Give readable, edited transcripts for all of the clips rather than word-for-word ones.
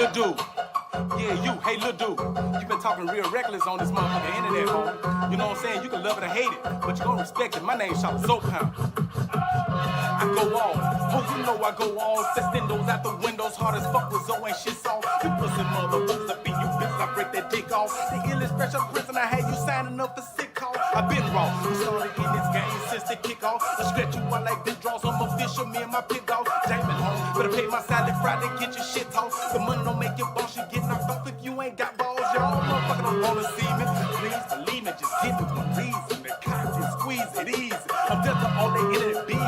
little dude. Yeah, you. Hey, little dude. You been talking real reckless on this motherfucking internet, homie. You know what I'm saying? You can love it or hate it, but you gonna respect it. My name's Chatta. I go on, oh you know I go on. Festindos out the windows, hard as fuck with Zoe and shit soft. You pussy motherfuckers, I beat you bitches, I break that dick off. The illest fresh up prison, I had you signing up for sick call. I been raw, we started in this game since the kickoff. I stretch you out like big draws, I'm official, me and my pig dog. Jamin home, better pay my salad Friday, get your shit off. The money don't make your boss, you get knocked off if you ain't got balls. Y'all motherfuckers don't wanna see me. Please believe me, just get with my reason. The cock can squeeze it easy. I'm just all they internet beefing.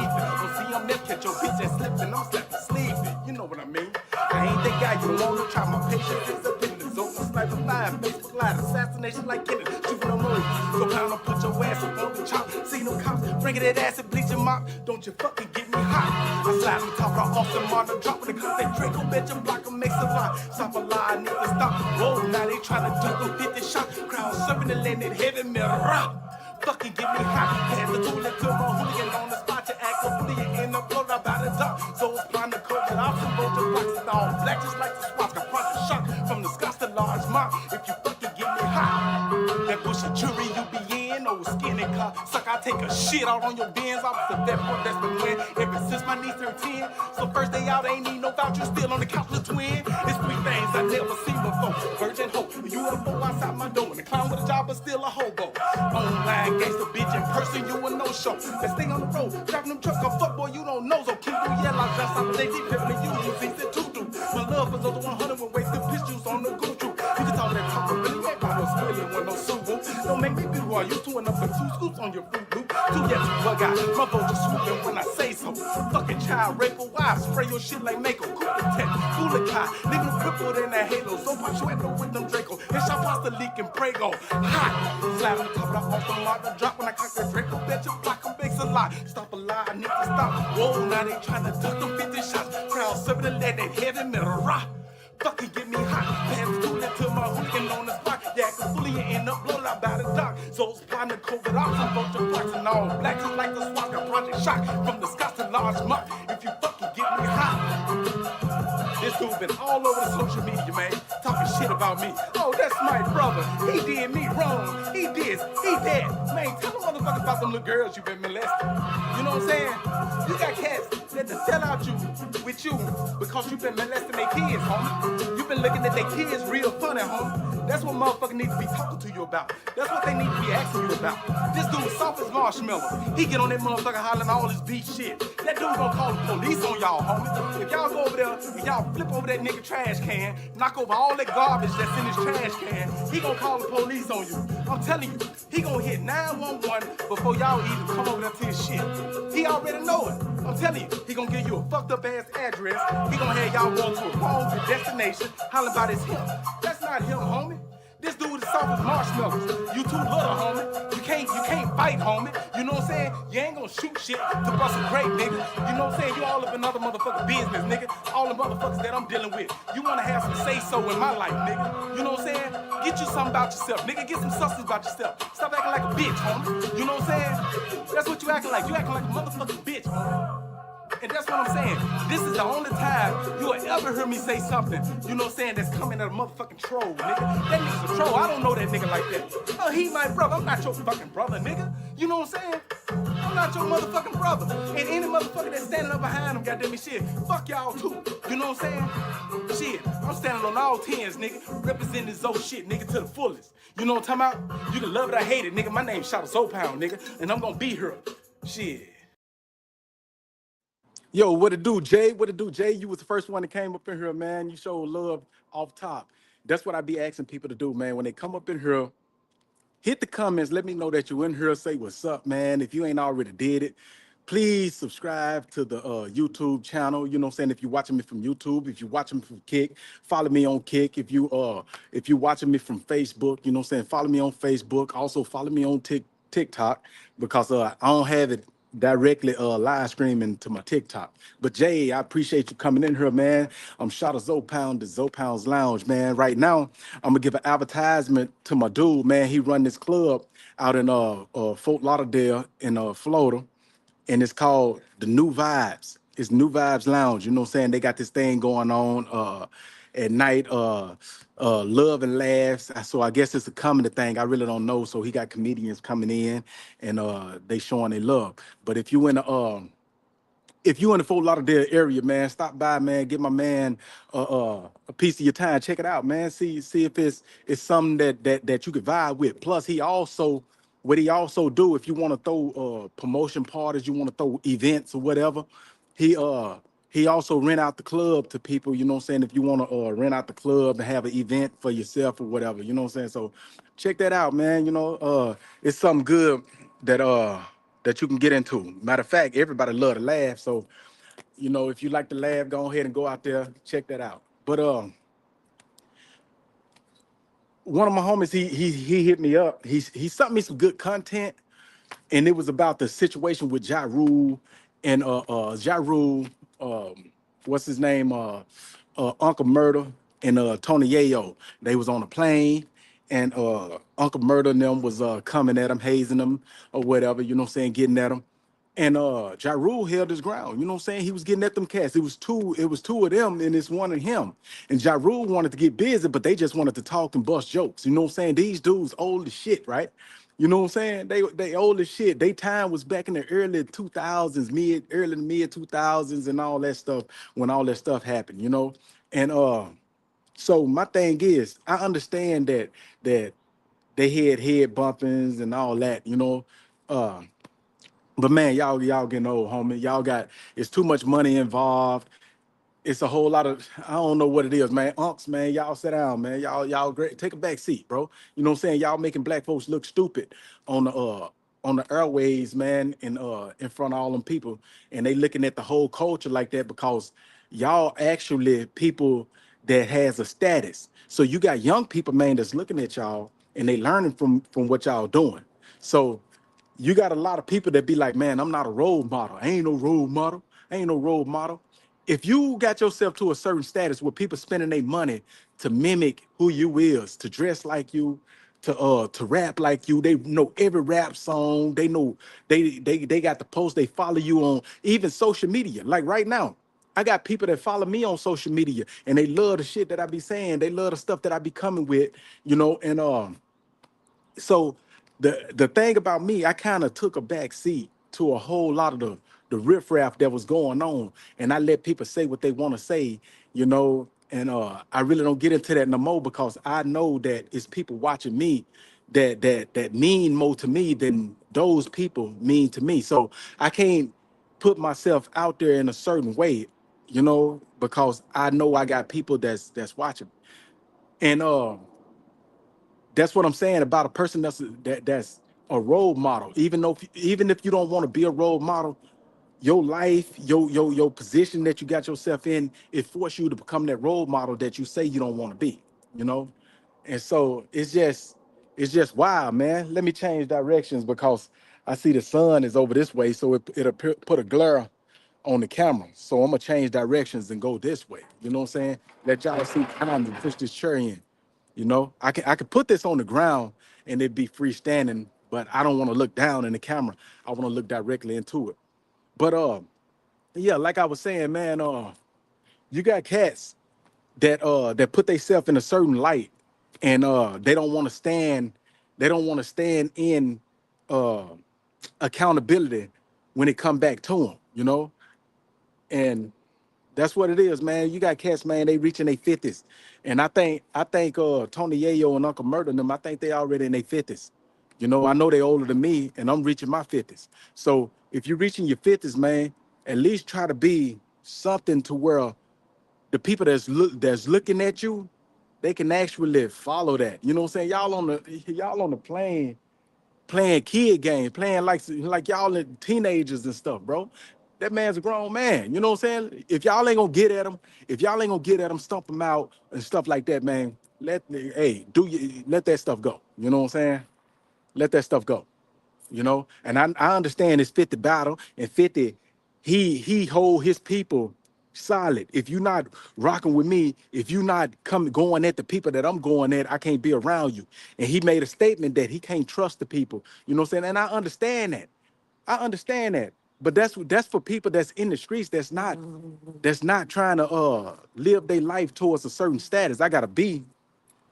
See, I'm there, catch your bitch and slipping, I'm slapping sleeping. You know what I mean? I ain't that guy you wanna try. My patience is up in the zone. Sniper live, Facebook live, assassination like Kennedy. Juvenile movie. So pound and put your ass up on the chop. See no cops, bringing that acid, bleach your mop. Don't you fucking get me hot. I slide on top of the Austin Martin, dropping the cup. They Draco, bet your block and makes a lie. Stop a lie, need to stop. Whoa, now they trying to duck them 50 shot. Crowd serving the land, that heavy metal rock. Fucking get me hot. Had to do it to my hooligan on the spot. You act a bully, you end up blown up out the top. So it's trying to cover it off. Some both the blocks and all black, just like the spots. Got project shock from the Scots to large mop. If you fucking get me hot, that bushy jury you be in, old skinny car. Suck, I take a shit out on your bins. Opposite that point, that's been win. Ever since my niece turned 10. So first day out, ain't need no voucher. Still on the couch, the twin. It's three things I never seen before. Virgin hope, UFO outside my door. And the clown with a job, but still a hobo. Online gangster bitch in person, you a no-show. Let's stay on the road, driving them trucks, come fuck boy, you don't know. So keep you yellow, dress up, they deep pimping you, things that you do. My love for those 100 with wasted pistols on the goof troop. You can talk that talk, but really ain't got no spilling with no Subaru. Don't make me be who I used to, and up for 2 scoops on your fruit loop. 2 yes, bug out, my vote just swooping when I say so. Fucking child raper, why spray your shit like Mako? Cool attack, cool car, leaving them crippled in that halo. So much Chueto with them Draco, and shot pasta leaking Prego. Hot, slide on top of the Austin Martin, drop when I cock that Draco, bet your block them bakes a lot. Stop a lie, I need to stop. Whoa, now they trying to duck them 50 shots. Crowd serving the lead, that heavy metal rock. Fucking get me hot. Pants too lit to my hooligan on the spot. Yeah, cause fully you end up blown out by the dock. So it's plotting to COVID off. Some bunch of blacks and all blacks just like the SWAT. Got project shock from the Scots to large mop. If you fucking get me hot. This dude been all over the social media, man, talking shit about me. Oh, that's my brother. He did me wrong. He this, he that. Man, tell them motherfuckers about them little girls you been molesting. You know what I'm saying? You got cats that to sell out you with you because you been molesting their kids, homie. You been looking at their kids real funny, homie. That's what motherfuckers need to be talking to you about. That's what they need to be asking you about. This dude soft as marshmallow. He get on that motherfucker hollering all his beat shit. That dude gonna call the police on y'all, homie. If y'all go over there and y'all flip over that nigga trash can, knock over all that garbage that's in his trash can, he gonna call the police on you. I'm telling you, he gonna hit 911 before y'all even come over there to his shit. He already know it. I'm telling you, he gonna give you a fucked up ass address. He gonna have y'all going to a wrong destination, hollering about his him. That's not him, homie. This dude is soft as marshmallows. You too little, homie. You can't fight, homie. You know what I'm saying? You ain't gonna shoot shit to bust a grape, nigga. You know what I'm saying? You all up in other motherfucking business, nigga. All the motherfuckers that I'm dealing with. You wanna have some say-so in my life, nigga. You know what I'm saying? Get you something about yourself, nigga. Get some substance about yourself. Stop acting like a bitch, homie. You know what I'm saying? That's what you acting like. You acting like a motherfucking bitch, homie. And that's what I'm saying. This is the only time you will ever hear me say something, you know what I'm saying, that's coming at a motherfucking troll, nigga. That nigga's a troll. I don't know that nigga like that. Oh, he my brother. I'm not your fucking brother, nigga. You know what I'm saying? I'm not your motherfucking brother. And any motherfucker that's standing up behind him, goddamn me, shit, fuck y'all too. You know what I'm saying? Shit, I'm standing on all 10s, nigga. Representing this old shit, nigga, to the fullest. You know what I'm talking about? You can love it or hate it, nigga. My name's Chatta Pound, nigga. And I'm gonna be here. Shit. Yo, what it do, Jay? What it do, Jay? You was the first one that came up in here, man. You showed love off top. That's what I be asking people to do, man. When they come up in here, hit the comments. Let me know that you in here. Say what's up, man. If you ain't already did it, please subscribe to the YouTube channel. You know what I'm saying? If you're watching me from YouTube, if you're watching me from Kick, follow me on Kick. If you watching me from Facebook, you know what I'm saying? Follow me on Facebook. Also follow me on TikTok because I don't have it directly live streaming to my TikTok. But Jay, I appreciate you coming in here, man. I'm Chatta Pound, the Pound's Lounge, man. Right now, I'm gonna give an advertisement to my dude, man. He run this club out in Fort Lauderdale in Florida, and it's called the New Vibes. It's New Vibes Lounge. You know what I'm saying? They got this thing going on. at night, love and laughs. So I guess it's a comedy thing. I really don't know. So he got comedians coming in and they showing their love. But if you in the Fort Lauderdale area, man, stop by, man. Get my man a piece of your time. Check it out, man. See if it's something that you could vibe with. Plus, what he also do if you want to throw promotion parties, you want to throw events or whatever. He uh he also rent out the club to people. You know what I'm saying? If you want to rent out the club and have an event for yourself or whatever. You know what I'm saying? So check that out, man. It's something good that that you can get into. Matter of fact, everybody love to laugh. So, if you like to laugh, go ahead and go out there, check that out. But one of my homies, he hit me up. He sent me some good content, and it was about the situation with Ja Rule and Ja Rule, what's his name, Uncle Murder and Tony Yayo. They was on a plane, and Uncle Murder and them was coming at him, hazing them or whatever. You know what I'm saying, getting at him. And Ja Rule held his ground. You know what I'm saying? He was getting at them cats. It was two of them, and it's one of him. And Ja Rule wanted to get busy, but they just wanted to talk and bust jokes. You know what I'm saying? These dudes old as shit, right? You know what I'm saying? They old as shit. They time was back in the early 2000s, early to mid 2000s, and all that stuff when all that stuff happened. And so my thing is, I understand that they had head bumpings and all that. Uh, but man, y'all getting old, homie. It's too much money involved. It's a whole lot of, I don't know what it is, man. Unks, man, y'all sit down, man. Y'all great. Take a back seat, bro. You know what I'm saying? Y'all making black folks look stupid on the airways, man, in front of all them people. And they looking at the whole culture like that because y'all actually people that has a status. So you got young people, man, that's looking at y'all and they learning from what y'all doing. So you got a lot of people that be like, man, I'm not a role model. I ain't no role model. I ain't no role model. If you got yourself to a certain status where people spending their money to mimic who you is, to dress like you, to rap like you, they know every rap song. They know they got the post. They follow you on even social media. Like right now, I got people that follow me on social media and they love the shit that I be saying. They love the stuff that I be coming with, and so the thing about me, I kind of took a back seat to a whole lot of the riffraff that was going on, and I let people say what they want to say, and I really don't get into that no more because I know that it's people watching me that mean more to me than those people mean to me. So I can't put myself out there in a certain way, because I know I got people that's watching, and that's what I'm saying about a person that's a role model. Even if you don't want to be a role model, your life, your position that you got yourself in, it forces you to become that role model that you say you don't want to be. You know, and so it's just wild, man. Let me change directions because I see the sun is over this way, so it'll put a glare on the camera. So I'm gonna change directions and go this way. You know what I'm saying? Let y'all see time to push this chair in. I could put this on the ground and it'd be freestanding, but I don't want to look down in the camera. I want to look directly into it. But yeah, like I was saying, man, you got cats that put themselves in a certain light, and they don't want to stand in uh accountability when it come back to them, and that's what it is, man. You got cats, man. They reaching their 50s, and I think Tony Yayo and Uncle Murder and them. I think they already in their 50s. I know they older than me, and I'm reaching my 50s. So if you're reaching your 50s, man, at least try to be something to where the people that's looking at you, they can actually follow that. You know what I'm saying? Y'all on the plane playing kid games, playing like y'all teenagers and stuff, bro. That man's a grown man. You know what I'm saying? If y'all ain't gonna get at him, stomp him out and stuff like that, man. Let that stuff go. You know what I'm saying? Let that stuff go. And I understand it's 50 battle and 50. He hold his people solid. If you're not rocking with me, if you not going at the people that I'm going at, I can't be around you. And he made a statement that he can't trust the people. You know what I'm saying? And I understand that. But that's for people that's in the streets that's not trying to live their life towards a certain status. I got a B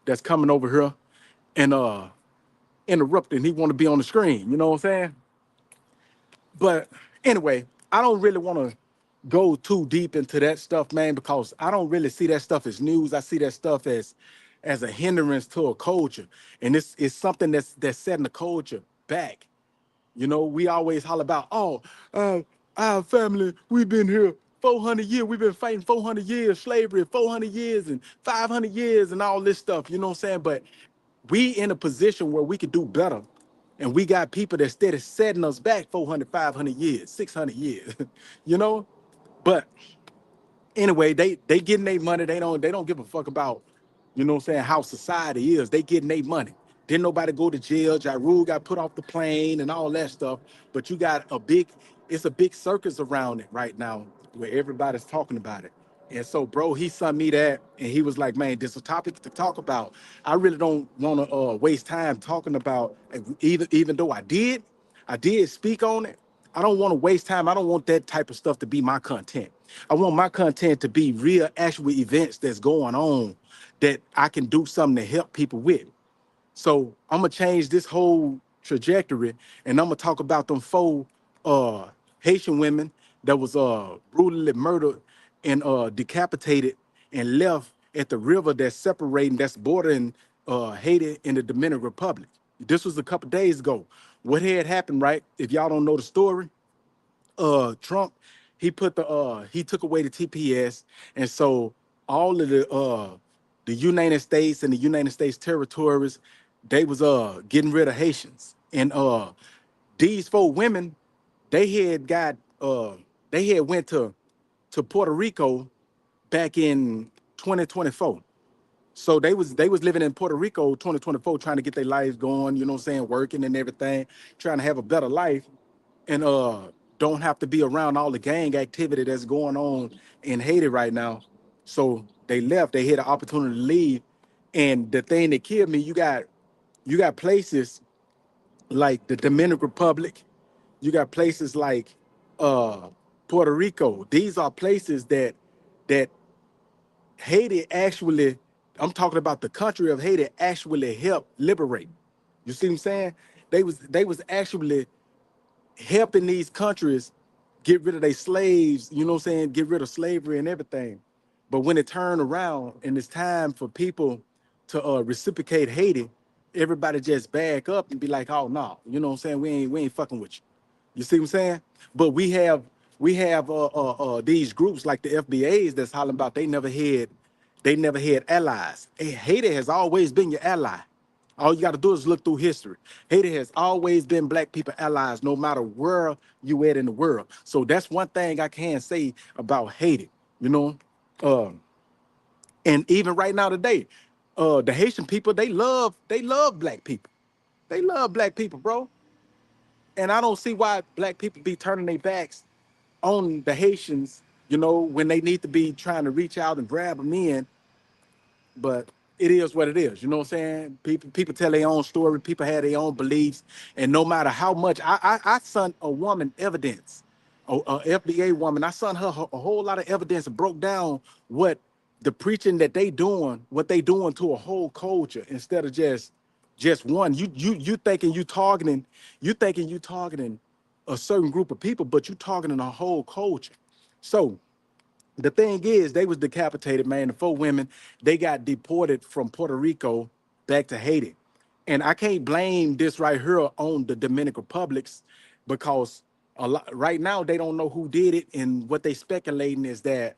that's coming over here and interrupting. He want to be on the screen. You know what I'm saying? But anyway, I don't really want to go too deep into that stuff, man, because I don't really see that stuff as news. I see that stuff as a hindrance to a culture, and it's something that's setting the culture back. You know, we always holler about, oh, our family, we've been here 400 years, we've been fighting 400 years, slavery, 400 years and 500 years and all this stuff, you know what I'm saying? But we in a position where we could do better. And we got people that steady setting us back 400, 500 years, 600 years, you know? But anyway, they getting their money. They don't give a fuck about, you know what I'm saying, how society is. They getting their money. Didn't nobody go to jail. Ja Rule got put off the plane and all that stuff. But you got it's a big circus around it right now where everybody's talking about it. And so, bro, he sent me that, and he was like, "Man, this is a topic to talk about. I really don't want to waste time talking about, even though I did speak on it. I don't want to waste time. I don't want that type of stuff to be my content. I want my content to be real, actual events that's going on that I can do something to help people with. So I'm gonna change this whole trajectory, and I'm gonna talk about them four uh, Haitian women that was brutally murdered and decapitated and left at the river that's bordering Haiti and the Dominican Republic. This was a couple days ago. What had happened, right? If y'all don't know the story, Trump, he took away the TPS, and so all of the United States and the United States territories, they was getting rid of Haitians. And these four women, they had got they had went to Puerto Rico back in 2024. So they was living in Puerto Rico 2024, trying to get their lives going, you know what I'm saying, working and everything, trying to have a better life, and don't have to be around all the gang activity that's going on in Haiti right now. So they left. They had an opportunity to leave. And the thing that killed me, you got places like the Dominican Republic, you got places like uh Puerto Rico. These are places that Haiti actually, I'm talking about the country of Haiti, actually helped liberate. You see what I'm saying? They was actually helping these countries get rid of their slaves, you know what I'm saying, get rid of slavery and everything. But when it turned around and it's time for people to reciprocate Haiti, everybody just back up and be like, oh no, you know what I'm saying, we ain't fucking with you. You see what I'm saying? But we have these groups like the FBAs that's hollering about they never had allies. Haiti has always been your ally. All you got to do is look through history. Haiti has always been black people allies, no matter where you at in the world. So that's one thing I can say about Haiti, you know. Um, and even right now today, the Haitian people, they love black people. They love black people, bro. And I don't see why black people be turning their backs on the Haitians, you know, when they need to be trying to reach out and grab them in. But it is what it is. You know what I'm saying? People tell their own story. People have their own beliefs, and no matter how much I sent a woman evidence, a FBA woman, I sent her a whole lot of evidence and broke down what the preaching that they doing, what they doing to a whole culture instead of just one. You thinking you targeting a certain group of people, but you targeting a whole culture. So the thing is, they was decapitated, man. The four women, they got deported from Puerto Rico back to Haiti. And I can't blame this right here on the Dominican Republics because a lot right now they don't know who did it. And what they speculating is that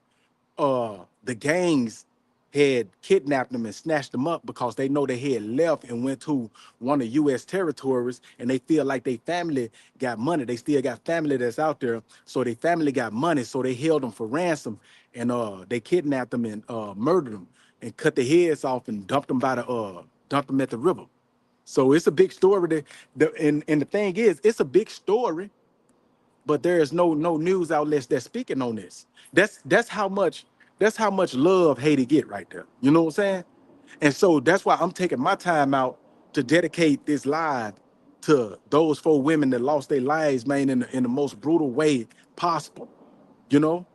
the gangs had kidnapped them and snatched them up because they know they had left and went to one of U.S. territories, and they feel like their family got money. They still got family that's out there, so their family got money, so they held them for ransom, and they kidnapped them and murdered them and cut their heads off and dumped them at the river. So it's a big story. And the thing is, it's a big story, but there is no news outlets that's speaking on this. That's how much love Haiti get right there. You know what I'm saying? And so that's why I'm taking my time out to dedicate this live to those 4 women that lost their lives, man, in the most brutal way possible. You know,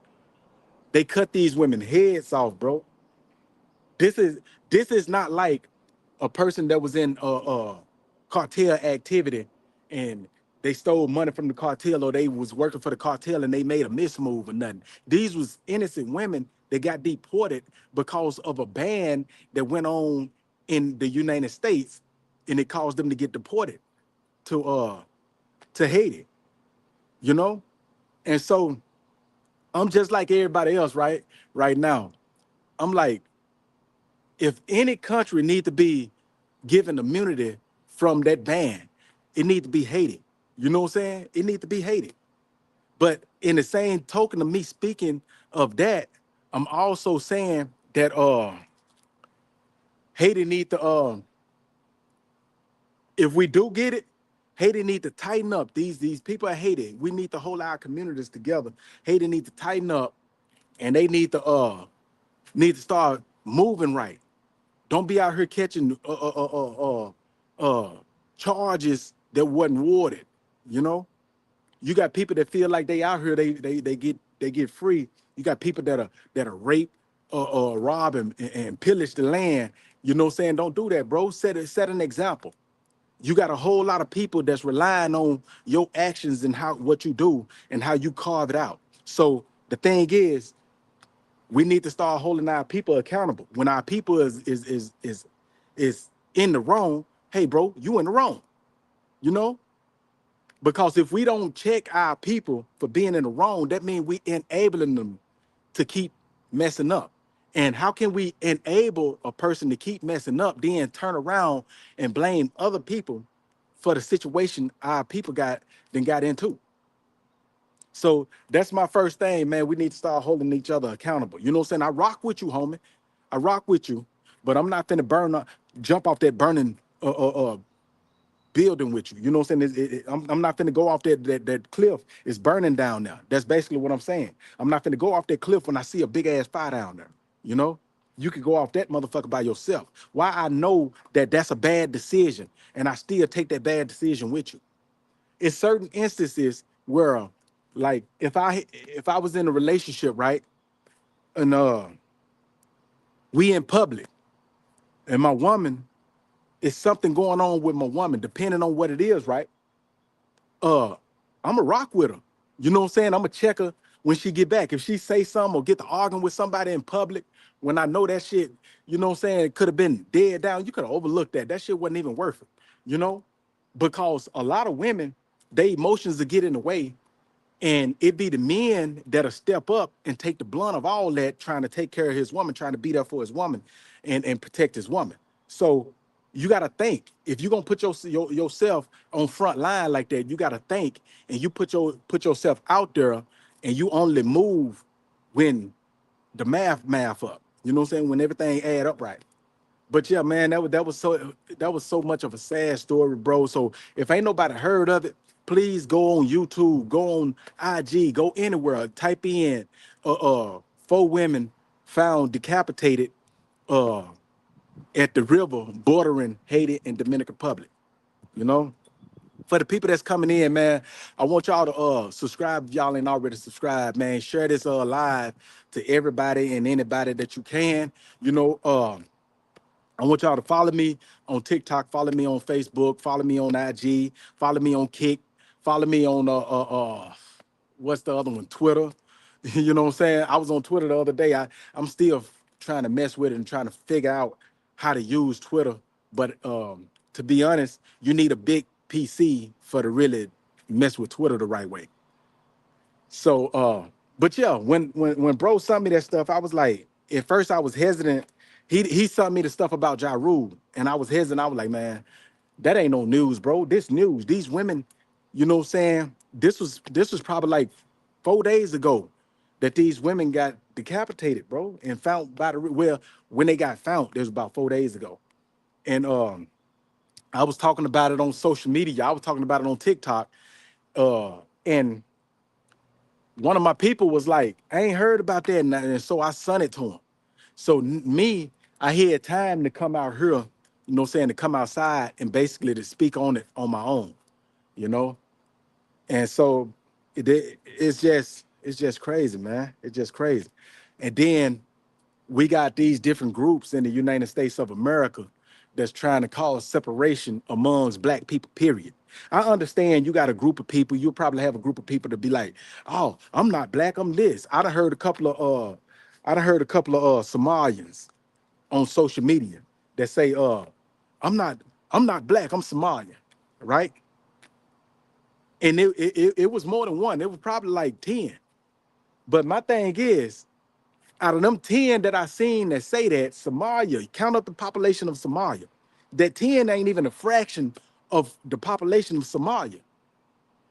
they cut these women heads off, bro. This is this is not like a person that was in cartel activity and they stole money from the cartel or they was working for the cartel and they made a mismove or nothing. These was innocent women that got deported because of a ban that went on in the United States, and it caused them to get deported to Haiti, you know? And so I'm just like everybody else, right? Right now. I'm like, if any country need to be given immunity from that ban, it need to be Haiti. You know what I'm saying? It need to be Haiti. But in the same token of me speaking of that, I'm also saying that Haiti need to if we do get it, Haiti need to tighten up. These people at Haiti, we need to hold our communities together. Haiti need to tighten up, and they need to start moving right. Don't be out here catching charges that wasn't warded. You know, you got people that feel like they out here, they get free. You got people that are rape, rob and pillage the land. You know what I'm saying? Don't do that, bro. Set an example. You got a whole lot of people that's relying on your actions and how what you do and how you carve it out. So the thing is, we need to start holding our people accountable. When our people is in the wrong, hey bro, you in the wrong, you know? Because if we don't check our people for being in the wrong, that means we enabling them to keep messing up. And how can we enable a person to keep messing up, then turn around and blame other people for the situation our people got into? So that's my first thing, man. We need to start holding each other accountable. You know what I'm saying? I rock with you, homie. I rock with you, but I'm not finna jump off that burning building with you. You know what I'm saying? I'm not finna go off that cliff. It's burning down there. That's basically what I'm saying. I'm not finna go off that cliff when I see a big ass fire down there. You know? You can go off that motherfucker by yourself. Why I know that that's a bad decision, and I still take that bad decision with you. In certain instances where, like, if I was in a relationship, right, and we in public, and my woman, is something going on with my woman, depending on what it is, right? I'm going rock with her. You know what I'm saying? I'm gonna check her when she get back. If she say something or get to arguing with somebody in public, when I know that shit, you know what I'm saying, it could have been dead down. You could have overlooked that. That shit wasn't even worth it, you know? Because a lot of women, their emotions will get in the way, and it be the men that'll step up and take the blunt of all that, trying to take care of his woman, trying to be there for his woman and protect his woman. So you got to think, if you're going to put yourself on front line like that, you got to think, and you put yourself out there, and you only move when the math up. You know what I'm saying? When everything add up right. But yeah, man, that was so much of a sad story, bro. So if ain't nobody heard of it, please go on YouTube, go on IG, go anywhere, type in 4 women found decapitated uh at the river bordering Haiti and Dominican Republic. You know, for the people that's coming in, man, I want y'all to subscribe if y'all ain't already subscribed, man. Share this live to everybody and anybody that you can. You know, I want y'all to follow me on TikTok, follow me on Facebook, follow me on IG, follow me on Kick, follow me on what's the other one? Twitter. You know what I'm saying? I was on Twitter the other day. I'm still trying to mess with it and trying to figure out how to use Twitter. But to be honest, you need a big PC for to really mess with Twitter the right way. So, but yeah, when bro sent me that stuff, I was like, at first I was hesitant. He sent me the stuff about Ja Rule, and I was hesitant. I was like, man, that ain't no news, bro. This news. These women, you know what I'm saying? This was probably like 4 days ago that these women got decapitated, bro, and found by the well, when they got found, it was about 4 days ago. And I was talking about it on social media. I was talking about it on TikTok. And one of my people was like, I ain't heard about that. And so I sent it to him. So me, I had time to come out here, you know what I'm saying, to come outside and basically to speak on it on my own. you know. And so it's just crazy, man. It's just crazy. And then we got these different groups in the United States of America that's trying to cause separation amongst black people, period. I understand you got a group of people, you'll probably have a group of people to be like, oh, I'm not black, I'm this. I done heard a couple of Somalians on social media that say, I'm not, I'm not black, I'm Somalian, right? And it was more than one, it was probably like 10. But my thing is, out of them 10 that I seen that say that, Somalia, count up the population of Somalia, that 10 ain't even a fraction of the population of Somalia.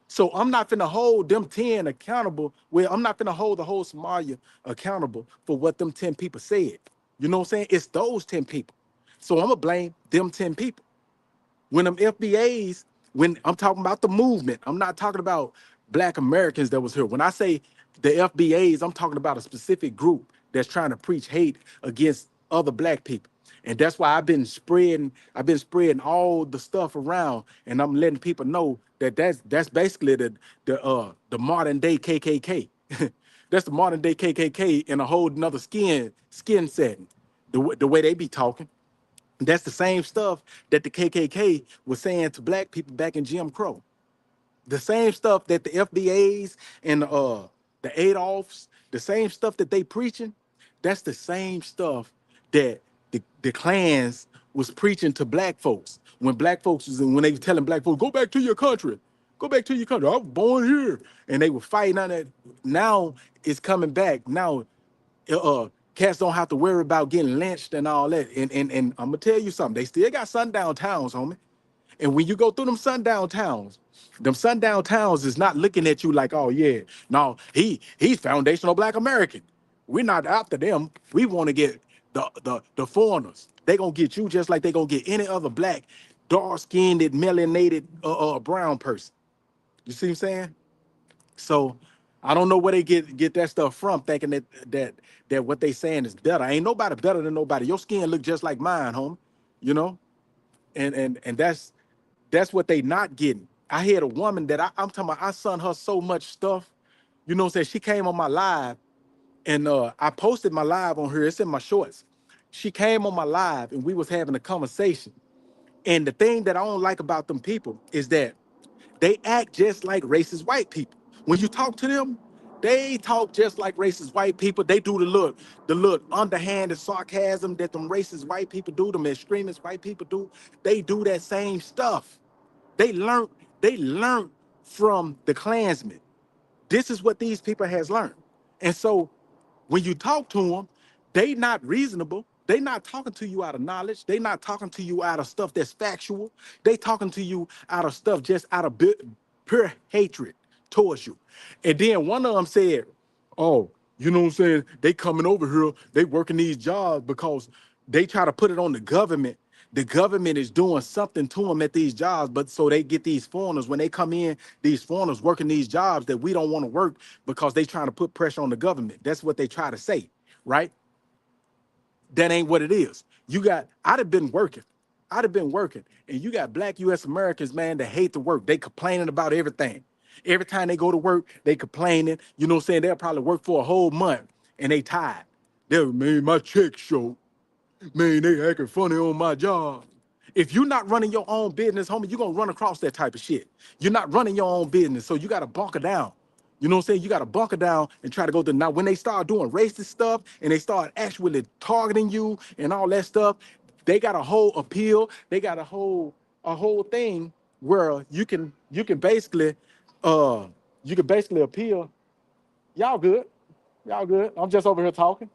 So I'm not finna hold them 10 accountable. Well, I'm not finna hold the whole Somalia accountable for what them 10 people said. You know what I'm saying? It's those 10 people. So I'm gonna blame them 10 people. When them FBAs, when I'm talking about the movement, I'm not talking about black Americans that was here. When I say the FBAs, I'm talking about a specific group that's trying to preach hate against other black people. And that's why I've been spreading all the stuff around, and I'm letting people know that that's basically the modern day KKK. That's the modern day KKK in a whole nother skin setting. The way they be talking. That's the same stuff that the KKK was saying to black people back in Jim Crow. The same stuff that the FBAs and the Adolfs, the same stuff that they preaching, that's the same stuff that the clans was preaching to black folks. When black folks was when they were telling black folks, go back to your country. Go back to your country. I was born here. And they were fighting on that. Now it's coming back. Now cats don't have to worry about getting lynched and all that. And I'm gonna tell you something. They still got sundown towns, homie. And when you go through them sundown towns is not looking at you like, oh yeah, no, he's foundational black American. We're not after them. We want to get the foreigners. They gonna get you just like they gonna get any other black, dark-skinned, melanated brown person. You see what I'm saying? So I don't know where they get that stuff from, thinking that what they saying is better. Ain't nobody better than nobody. Your skin look just like mine, home. You know, and that's what they not getting. I had a woman that I'm talking about. I sent her so much stuff. You know what I'm saying? She came on my live, and I posted my live on her. It's in my shorts. She came on my live, and we was having a conversation. And the thing that I don't like about them people is that they act just like racist white people. When you talk to them, they talk just like racist white people. They do the look underhanded sarcasm that them racist white people do, them extremist white people do. They do that same stuff. They learned, they learned from the Klansmen. This is what these people has learned. And so when you talk to them, they not reasonable. They not talking to you out of knowledge. They not talking to you out of stuff that's factual. They talking to you out of stuff just out of pure hatred towards you. And then one of them said, oh, you know what I'm saying? They coming over here, they working these jobs because they try to put it on the government. The government is doing something to them at these jobs, but so they get these foreigners, when they come in, these foreigners working these jobs that we don't want to work because they trying to put pressure on the government. That's what they try to say, right? That ain't what it is. I'd have been working, and you got black US Americans, man, that hate to work. They complaining about everything. Every time they go to work, they complaining. You know what I'm saying? They'll probably work for a whole month and they tired. They'll, man, my check short. Man, they acting funny on my job. If you're not running your own business, homie, you're gonna run across that type of shit. You're not running your own business, so you gotta bunker down. You know what I'm saying? You gotta bunker down and try to go to now. When they start doing racist stuff and they start actually targeting you and all that stuff, they got a whole appeal. They got a whole thing where you can basically appeal. Y'all good. Y'all good. I'm just over here talking.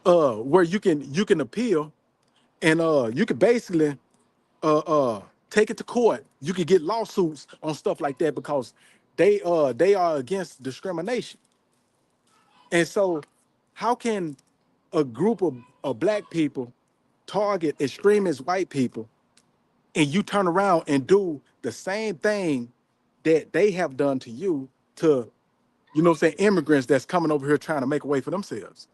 Where you can appeal and you could basically uh uh take it to court. You could get lawsuits on stuff like that because they are against discrimination. And so how can a group of black people target extremist white people and you turn around and do the same thing that they have done to you, to, you know what I'm saying, immigrants that's coming over here trying to make a way for themselves?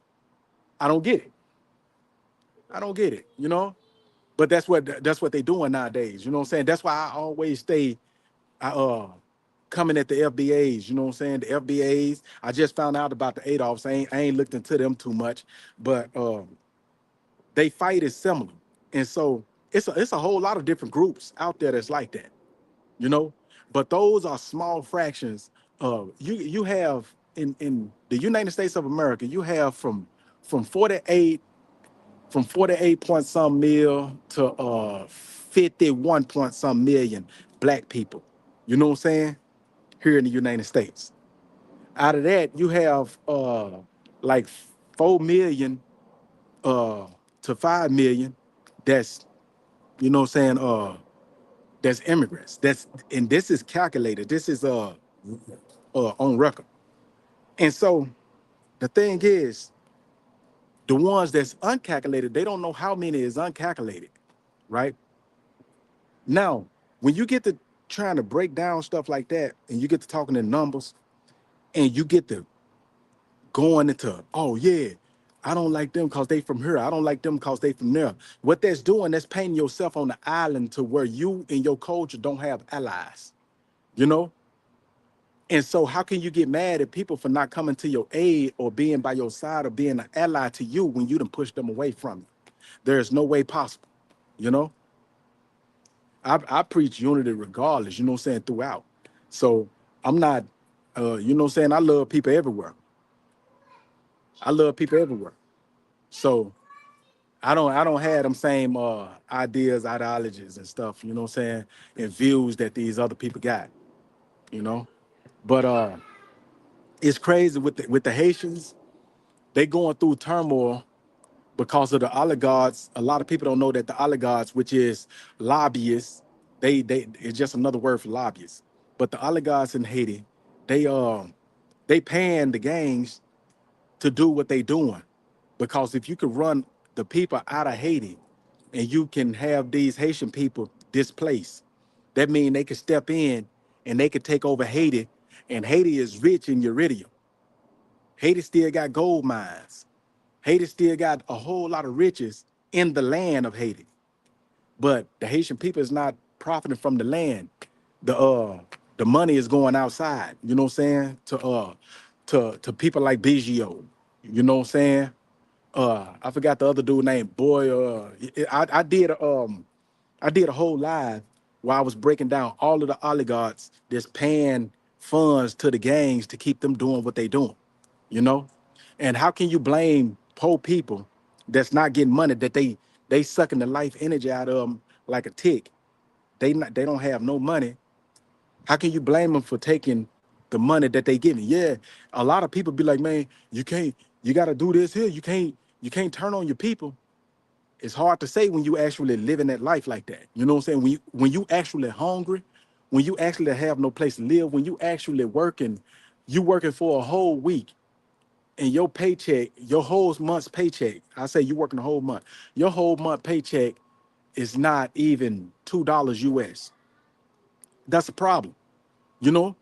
I don't get it. I don't get it, you know? But that's what they doing nowadays. You know what I'm saying? That's why I coming at the FBAs, you know what I'm saying? The FBAs, I just found out about the Adolfs. I ain't looked into them too much, but they fight is similar. And so it's a whole lot of different groups out there that's like that, you know. But those are small fractions. You have in the United States of America, you have from 48 from 48 point some mil to 51 point some million black people. You know what I'm saying? Here in the United States. Out of that, you have like 4 million uh to 5 million that's, you know what I'm saying, that's immigrants. That's, and this is calculated. This is on record. And so the thing is, the ones that's uncalculated, they don't know how many is uncalculated, right? Now, when you get to trying to break down stuff like that, and you get to talking in numbers, and you get to going into, oh yeah, I don't like them because they from here. I don't like them because they from there. What that's doing, that's painting yourself on the island to where you and your culture don't have allies, you know? And so how can you get mad at people for not coming to your aid or being by your side or being an ally to you when you done push them away from you? There is no way possible, you know? I preach unity regardless, you know what I'm saying, throughout. So I'm not, you know what I'm saying, I love people everywhere. I love people everywhere. So I don't have them same ideas, ideologies and stuff, you know what I'm saying, and views that these other people got, you know. But it's crazy with the Haitians, they going through turmoil because of the oligarchs. A lot of people don't know that the oligarchs, which is lobbyists, they it's just another word for lobbyists. But the oligarchs in Haiti, they paying the gangs to do what they doing. Because if you could run the people out of Haiti and you can have these Haitian people displaced, that means they could step in and they could take over Haiti. And Haiti is rich in uranium. Haiti still got gold mines. Haiti still got a whole lot of riches in the land of Haiti. But the Haitian people is not profiting from the land. The money is going outside, you know what I'm saying? To people like Biggio, you know what I'm saying? I forgot the other dude name. Boy, I did a whole live where I was breaking down all of the oligarchs that's paying funds to the gangs to keep them doing what they doing, you know? And how can you blame poor people that's not getting money, that they sucking the life energy out of them like a tick? They don't have no money. How can you blame them for taking the money that they giving? Yeah, a lot of people be like, man, you gotta do this here. You can't turn on your people. It's hard to say when you actually living that life like that. You know what I'm saying? When you actually hungry, when you actually have no place to live, when you actually working, you working for a whole week, and your paycheck, your whole month's paycheck, I say you working the whole month, your whole month paycheck is not even $2 US. That's a problem, you know?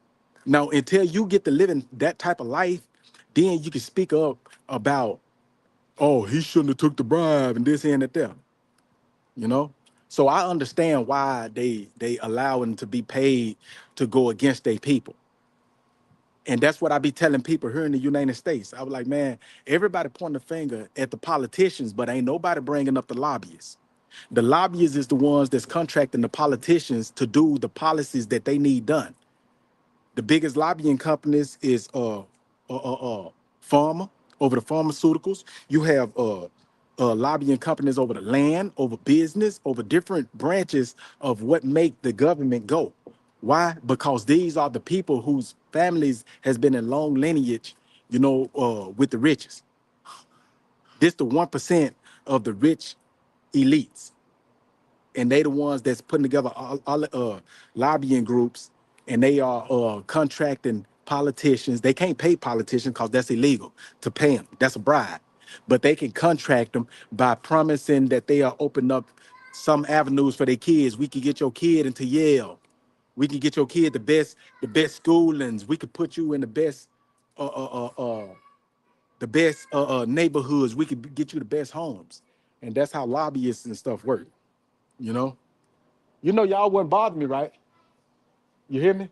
Now, until you get to living that type of life, then you can speak up about, oh, he shouldn't have took the bribe and this and that there, you know? So I understand why they allow them to be paid to go against their people. And that's what I be telling people here in the United States. I was like, man, everybody pointing the finger at the politicians, but ain't nobody bringing up the lobbyists. The lobbyists is the ones that's contracting the politicians to do the policies that they need done. The biggest lobbying companies is pharma, over the pharmaceuticals. You have lobbying companies over the land, over business, over different branches of what make the government go. Why? Because these are the people whose families has been in long lineage, you know, with the richest. This the 1% of the rich elites, and they the ones that's putting together all lobbying groups, and they are contracting politicians. They can't pay politicians because that's illegal to pay them. That's a bribe. But they can contract them by promising that they are open up some avenues for their kids. We could get your kid into Yale. We can get your kid the best schoolings. We could put you in uh, uh, uh, uh, the best neighborhoods. We could get you the best homes, and that's how lobbyists and stuff work. You know. You know, y'all wouldn't bother me, right? You hear me?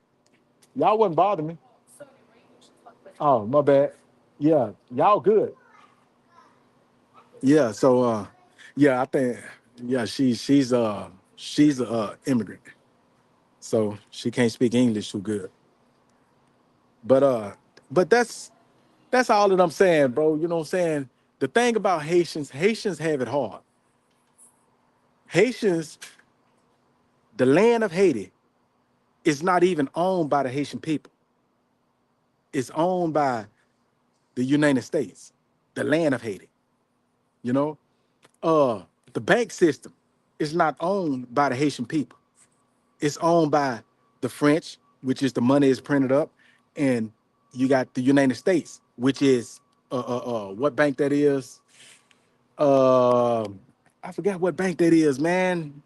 Y'all wouldn't bother me. Oh, my bad. Yeah, y'all good. Yeah, so yeah, I think yeah, she's a immigrant. So she can't speak English too good. But that's all that I'm saying, bro. You know what I'm saying? The thing about Haitians have it hard. Haitians, the land of Haiti is not even owned by the Haitian people. It's owned by the United States, the land of Haiti. You know, uh, the bank system is not owned by the Haitian people. It's owned by the French, which is the money is printed up, and you got the United States, which is what bank that is? Uh, I forgot what bank that is, man.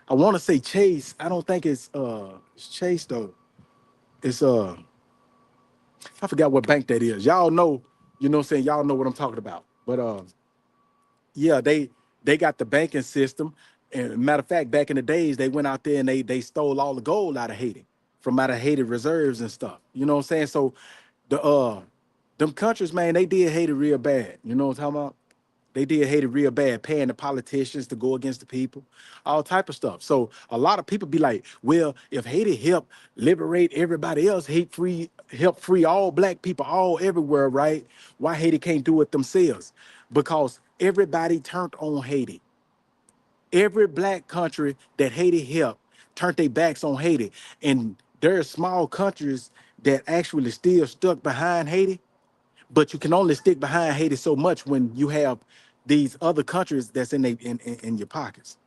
I want to say Chase. I don't think it's Chase though. It's I forgot what bank that is. Y'all know, you know what I'm saying? Y'all know what I'm talking about. But yeah, they got the banking system. And matter of fact, back in the days, they went out there and they stole all the gold out of Haiti, from out of Haiti reserves and stuff. You know what I'm saying? So the them countries, man, they did Haiti real bad. You know what I'm talking about? They did Haiti real bad, paying the politicians to go against the people, all type of stuff. So a lot of people be like, well, if Haiti help liberate everybody else, hate free, help free all black people all everywhere, right? Why Haiti can't do it themselves? Because everybody turned on Haiti. Every black country that Haiti helped turned their backs on Haiti. And there are small countries that actually still stuck behind Haiti, but you can only stick behind Haiti so much when you have these other countries that's in your pockets.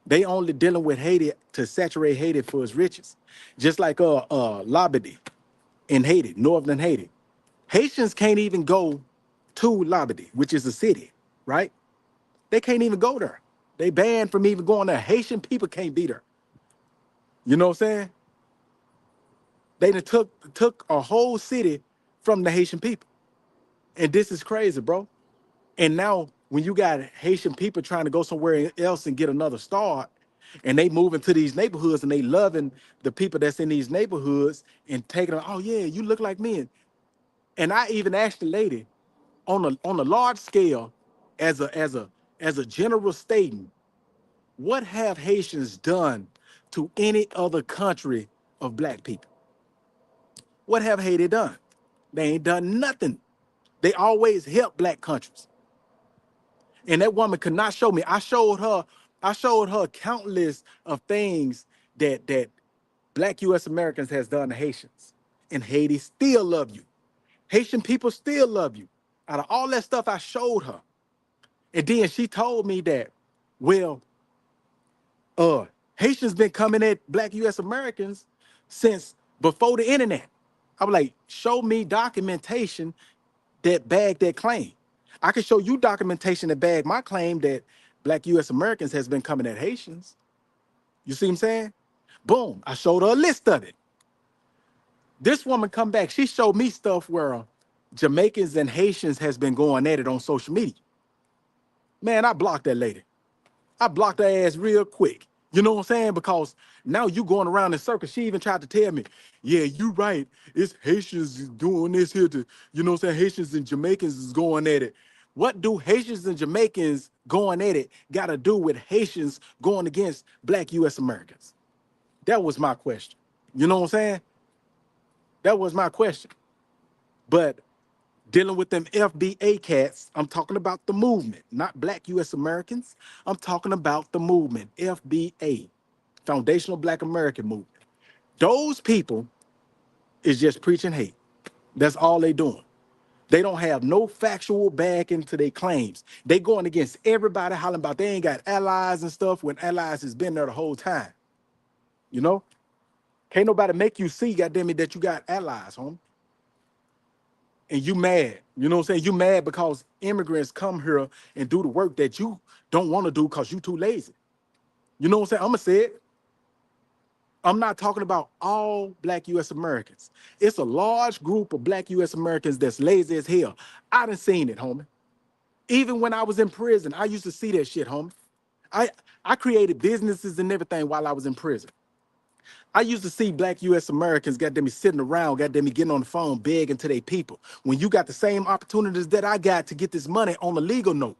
They only dealing with Haiti to saturate Haiti for its riches. Just like Labadie in Haiti, northern Haiti. Haitians can't even go to Labadie, which is a city, right? They can't even go there. They banned from even going there. Haitian people can't be there. You know what I'm saying? They done took a whole city from the Haitian people. And this is crazy, bro. And now when you got Haitian people trying to go somewhere else and get another start, and they move into these neighborhoods and they loving the people that's in these neighborhoods and taking them, oh yeah, you look like me. And I even asked the lady on a large scale, as a general statement, what have Haitians done to any other country of black people? What have Haiti done? They ain't done nothing. They always help black countries. And that woman could not show me. I showed her countless of things that black US Americans has done to Haitians. And Haiti still love you. Haitian people still love you. Out of all that stuff I showed her. And then she told me that, well, Haitians been coming at black US Americans since before the internet. I was like, show me documentation that bag that claim. I can show you documentation that bag my claim that black US Americans has been coming at Haitians. You see what I'm saying? Boom, I showed her a list of it. This woman come back, she showed me stuff where Jamaicans and Haitians has been going at it on social media. Man, I blocked that lady. I blocked her ass real quick. You know what I'm saying? Because now you going around in circles. She even tried to tell me, yeah, you right. It's Haitians doing this here to, you know what I'm saying? Haitians and Jamaicans is going at it. What do Haitians and Jamaicans going at it got to do with Haitians going against black US Americans? That was my question. You know what I'm saying? That was my question. But dealing with them FBA cats, I'm talking about the movement, not black US Americans. I'm talking about the movement, FBA, Foundational Black American Movement. Those people is just preaching hate. That's all they doing. They don't have no factual backing to their claims. They going against everybody hollering about they ain't got allies and stuff when allies has been there the whole time. You know? Can't nobody make you see, goddamn it, that you got allies, homie. And you mad. You know what I'm saying? You mad because immigrants come here and do the work that you don't want to do because you too lazy. You know what I'm saying? I'm gonna say it. I'm not talking about all black US Americans. It's a large group of black US Americans that's lazy as hell. I done seen it, homie. Even when I was in prison, I used to see that shit, homie. I I created businesses and everything while I was in prison. I used to see black US Americans, goddamn me, sitting around, goddamn me, getting on the phone, begging to their people. When you got the same opportunities that I got to get this money on a legal note,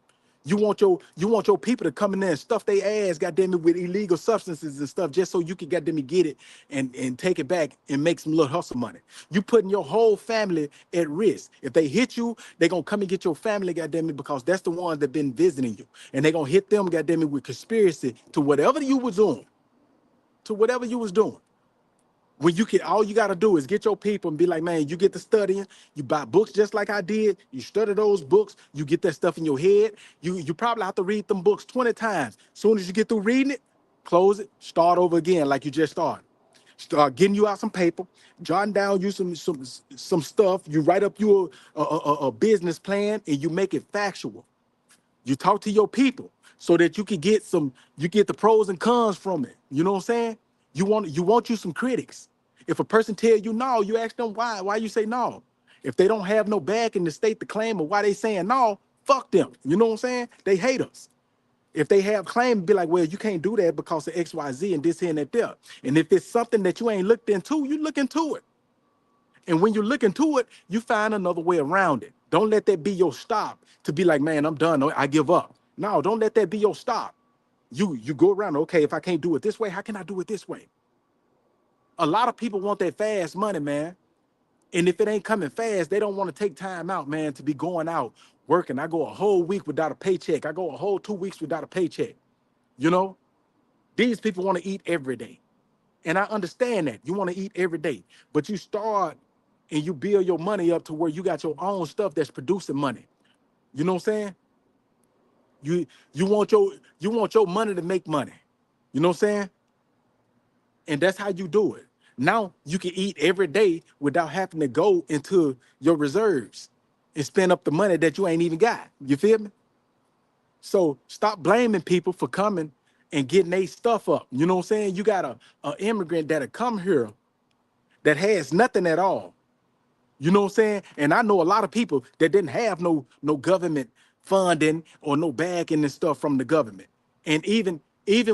you want your people to come in there and stuff their ass, goddamn it, with illegal substances and stuff, just so you can goddamn me get it and take it back and make some little hustle money. You putting your whole family at risk. If they hit you, they gonna come and get your family, goddamn it, because that's the ones that been visiting you, and they gonna hit them, goddamn it, with conspiracy to whatever you was doing, to whatever you was doing. When you can, all you got to do is get your people and be like, man, you get to studying, you buy books just like I did, you study those books, you get that stuff in your head. You probably have to read them books 20 times. Soon as you get through reading it, close it, start over again like you just started. Start getting you out some paper, jotting down you some stuff. You write up your a business plan and you make it factual. You talk to your people so that you get the pros and cons from it. You know what I'm saying? You want you some critics. If a person tell you no, you ask them why you say no. If they don't have no back in the state to claim of why they saying no, fuck them. You know what I'm saying? They hate us. If they have claim, be like, well, you can't do that because of XYZ and this here and that there. And if it's something that you ain't looked into, you look into it. And when you look into it, you find another way around it. Don't let that be your stop to be like, man, I'm done. I give up. No, don't let that be your stop. You go around, okay, if I can't do it this way, how can I do it this way? A lot of people want that fast money, man. And if it ain't coming fast, they don't want to take time out, man, to be going out working. I go a whole week without a paycheck. I go a whole 2 weeks without a paycheck. You know, these people want to eat every day. And I understand that. You want to eat every day. But you start and you build your money up to where you got your own stuff that's producing money. You know what I'm saying? You you want your money to make money. You know what I'm saying? And that's how you do it. Now you can eat every day without having to go into your reserves and spend up the money that you ain't even got. You feel me? So stop blaming people for coming and getting their stuff up. You know what I'm saying? You got a immigrant that'll come here that has nothing at all. You know what I'm saying? And I know a lot of people that didn't have no government funding or no backing and stuff from the government. And even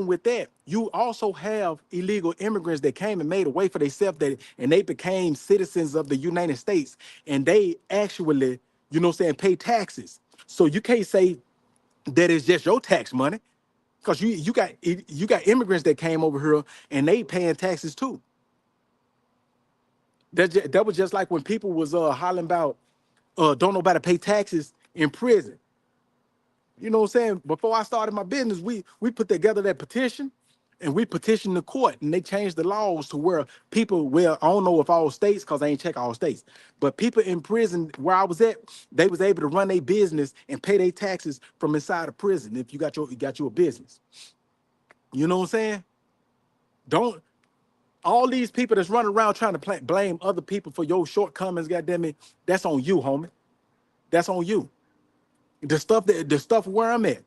with that, you also have illegal immigrants that came and made a way for themselves and they became citizens of the United States and they actually, you know what I'm saying, pay taxes. So you can't say that it's just your tax money because you got immigrants that came over here and they paying taxes too. That was just like when people was hollering about don't nobody pay taxes in prison. You know what I'm saying? Before I started my business, we put together that petition and we petitioned the court and they changed the laws to where people, well, I don't know if all states, because I ain't check all states, but people in prison where I was at, they was able to run their business and pay their taxes from inside of prison if you got your business. You know what I'm saying? Don't all these people that's running around trying to blame other people for your shortcomings, goddamn it, that's on you, homie. That's on you. The stuff where I'm at,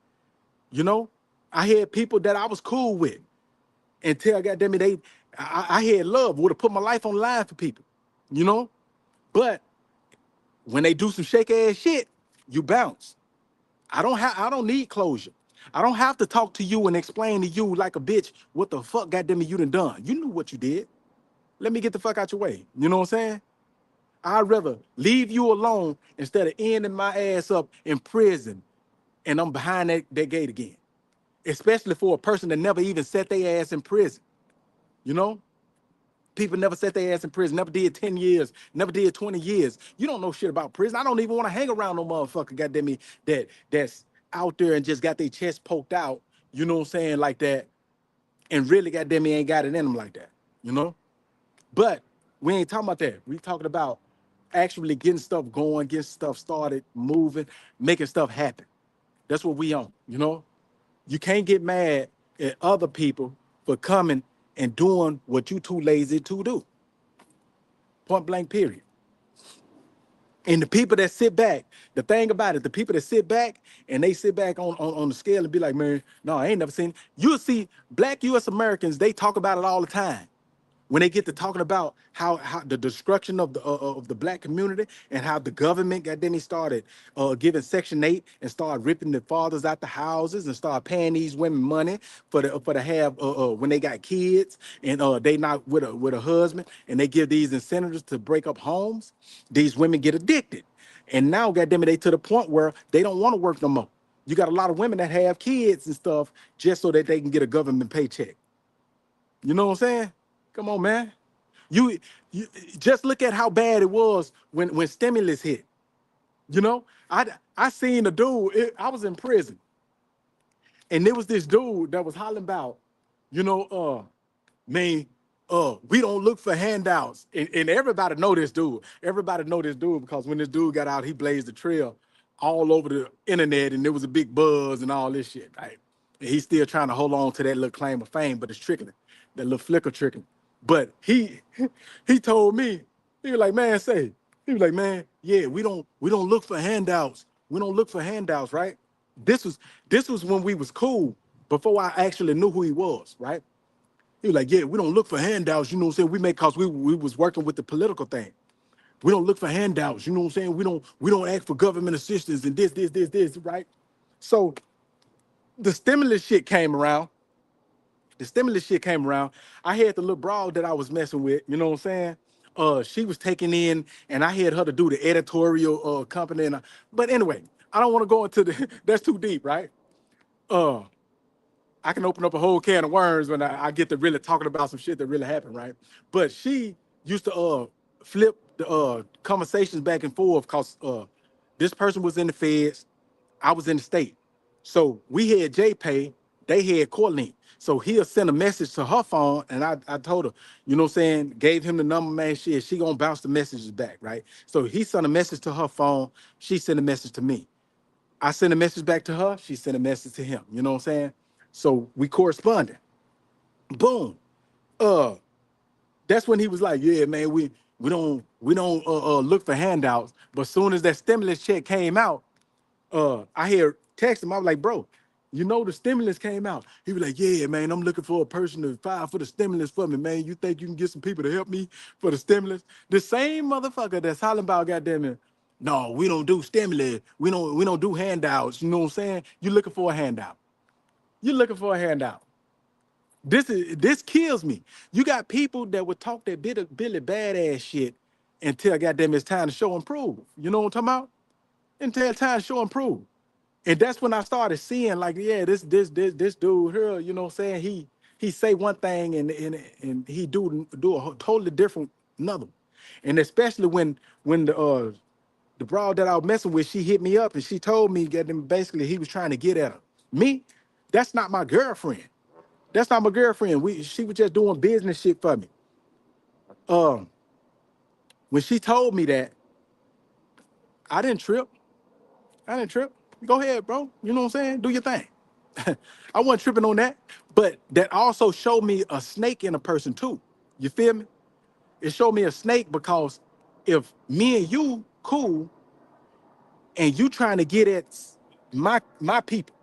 you know, I had people that I was cool with until goddamn it, I had love, would have put my life on the line for people, you know. But when they do some shake ass shit, you bounce. I don't need closure. I don't have to talk to you and explain to you like a bitch what the fuck goddamn it you done. You knew what you did. Let me get the fuck out your way. You know what I'm saying? I'd rather leave you alone instead of ending my ass up in prison and I'm behind that gate again. Especially for a person that never even set their ass in prison. You know? People never set their ass in prison, never did 10 years, never did 20 years. You don't know shit about prison. I don't even want to hang around no motherfucker, goddamn me, that's out there and just got their chest poked out, you know what I'm saying, like that, and really goddamn me ain't got it in them like that, you know? But we ain't talking about that. We talking about actually getting stuff going, getting stuff started, moving, making stuff happen. That's what we on, you know? You can't get mad at other people for coming and doing what you too lazy to do. Point blank, period. And the people that sit back, the thing about it, the people that sit back and they sit back on the scale and be like, man, no, I ain't never seen. You'll see black US Americans, they talk about it all the time. when they get to talking about how the destruction of the black community and how the government got then he started giving Section 8 and started ripping the fathers out the houses and started paying these women money for to have when they got kids and they not with a husband and they give these incentives to break up homes, these women get addicted. And now, goddamn it, they to the point where they don't want to work no more. You got a lot of women that have kids and stuff just so that they can get a government paycheck. You know what I'm saying? Come on, man. You, you just look at how bad it was when stimulus hit. You know, I seen a dude. I was in prison, and there was this dude that was hollering about, you know, man, we don't look for handouts. And everybody know this dude. Everybody know this dude because when this dude got out, he blazed the trail all over the internet, and there was a big buzz and all this shit. Right? And he's still trying to hold on to that little claim of fame, but it's trickling, that little flicker trickling. But he told me, he was like, man, he was like, man, yeah, we don't look for handouts. We don't look for handouts, right? This was when we was cool before I actually knew who he was, right? He was like, yeah, we don't look for handouts, you know what I'm saying? We make cause we was working with the political thing. We don't look for handouts, you know what I'm saying? We don't ask for government assistance and this, right? So the stimulus shit came around. The stimulus shit came around. I had the little broad that I was messing with, you know what I'm saying? She was taking in, and I had her to do the editorial company. But anyway, I don't want to go into the that's too deep, right? Uh, I can open up a whole can of worms when I get to really talking about some shit that really happened, right? But she used to flip the conversations back and forth because this person was in the feds, I was in the state. So we had JPay, they had Courtney. So he'll send a message to her phone, and I told her, you know what I'm saying, gave him the number, man, she gonna bounce the messages back, right? So he sent a message to her phone, she sent a message to me. I sent a message back to her, she sent a message to him, you know what I'm saying? So we corresponded. Boom. Uh, that's when he was like, yeah, man, we don't look for handouts. But as soon as that stimulus check came out, I hear text him. I was like, bro, you know the stimulus came out. He was like, yeah, man, I'm looking for a person to file for the stimulus for me, man. You think you can get some people to help me for the stimulus? The same motherfucker that's hollering about, goddamn it, no, we don't do stimulus. We don't do handouts. You know what I'm saying? You looking for a handout. You're looking for a handout. This kills me. You got people that would talk that bit of Billy badass shit until goddamn it's time to show and prove. You know what I'm talking about? Until it's time to show and prove. And that's when I started seeing like, yeah, this dude here, you know what I'm saying? He say one thing and he do a totally different another. And especially when the broad that I was messing with, she hit me up and she told me that basically he was trying to get at her. Me, that's not my girlfriend. That's not my girlfriend. She was just doing business shit for me. Um, when she told me that, I didn't trip. I didn't trip. Go ahead, bro. You know what I'm saying? Do your thing. I wasn't tripping on that. But that also showed me a snake in a person too. You feel me? It showed me a snake because if me and you cool and you trying to get at my people,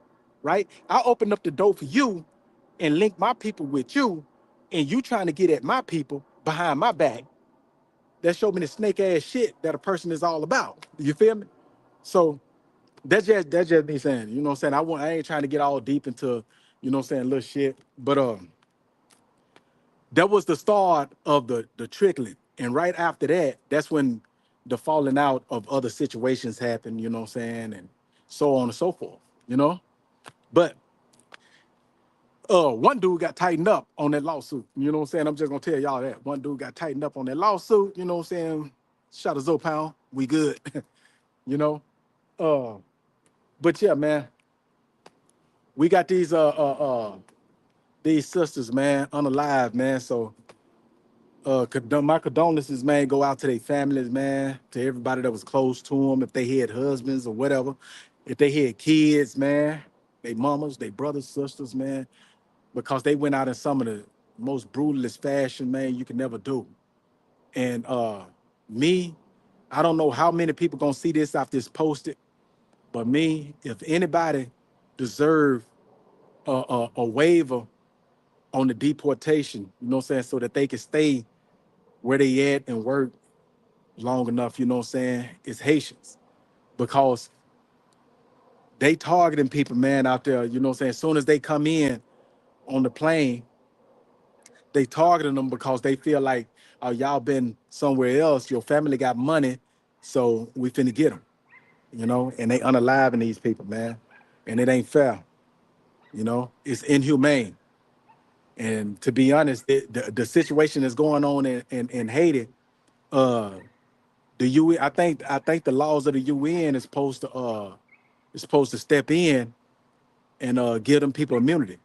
right? I open up the door for you and link my people with you, and you trying to get at my people behind my back. That showed me the snake ass shit that a person is all about. You feel me? So that's just me saying, you know what I'm saying? I ain't trying to get all deep into, you know what I'm saying, little shit. But that was the start of the trickling. And right after that, that's when the falling out of other situations happened, you know what I'm saying, and so on and so forth, you know. But one dude got tightened up on that lawsuit. You know what I'm saying? I'm just gonna tell y'all that. One dude got tightened up on that lawsuit, you know what I'm saying? Shout out to Pound, we good. you know. Uh but yeah, man, we got these sisters, man, unalive, man. So my condolences, man, go out to their families, man, to everybody that was close to them, if they had husbands or whatever, if they had kids, man, they mamas, they brothers, sisters, man, because they went out in some of the most brutalist fashion, man, you can never do. And me, I don't know how many people gonna see this after it's posted, but me, if anybody deserve a waiver on the deportation, you know what I'm saying, so that they can stay where they at and work long enough, you know what I'm saying, is Haitians. Because they targeting people, man, out there, you know what I'm saying? As soon as they come in on the plane, they targeting them because they feel like, oh, y'all been somewhere else, your family got money, so we finna get them, you know, and they unaliving these people, man. And it ain't fair, you know, it's inhumane. And to be honest, the situation that's going on in Haiti, uh, the UN, I think the laws of the UN is supposed to step in and give them people immunity.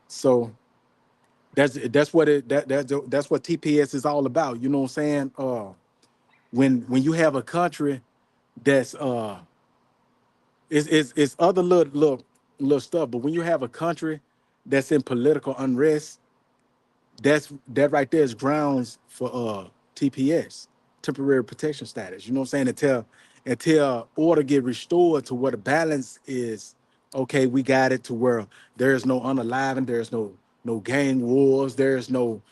So that's what that's what TPS is all about. You know what I'm saying? When you have a country that's it's other little stuff, but when you have a country that's in political unrest, that right there is grounds for TPS, temporary protection status. You know what I'm saying? Until order get restored to where the balance is okay, we got it to where there's no unaliving, there's no gang wars, there's no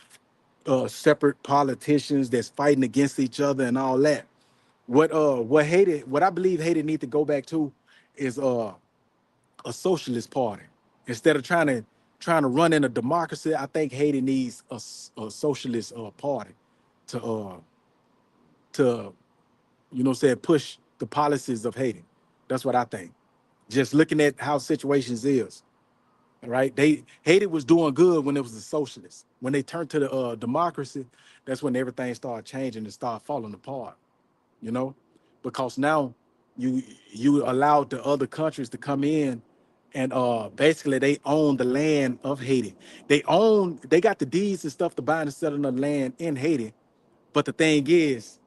separate politicians that's fighting against each other and all that. What I believe Haiti need to go back to is a socialist party. Instead of trying to run in a democracy, I think Haiti needs a socialist party to to you know what I'm saying, push the policies of Haiti. That's what I think. Just looking at how situations is, right? Haiti was doing good when it was a socialist. When they turned to the democracy, that's when everything started changing and started falling apart. You know, because now you you allowed the other countries to come in and basically they own the land of Haiti. They got the deeds and stuff to buy and sell on the land in Haiti. But the thing is,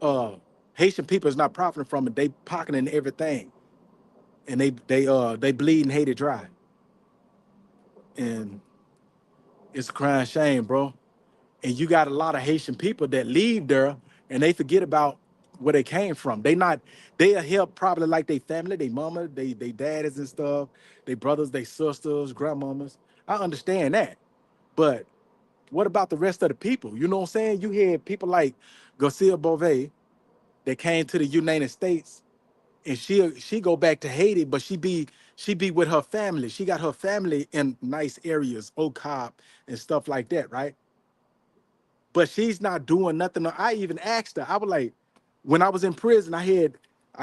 uh Haitian people is not profiting from it. They pocketing everything and they bleeding Haiti dry. And it's a crying shame, bro. And you got a lot of Haitian people that leave there and they forget about where they came from. They'll help probably like their family, their mama, they daddies and stuff, their brothers, their sisters, grandmamas. I understand that. But what about the rest of the people? You know what I'm saying? You had people like Garcia Bove that came to the United States and she go back to Haiti, but she be with her family. She got her family in nice areas, Oak Cobb and stuff like that, right? But she's not doing nothing. I even asked her. I was like, when I was in prison, I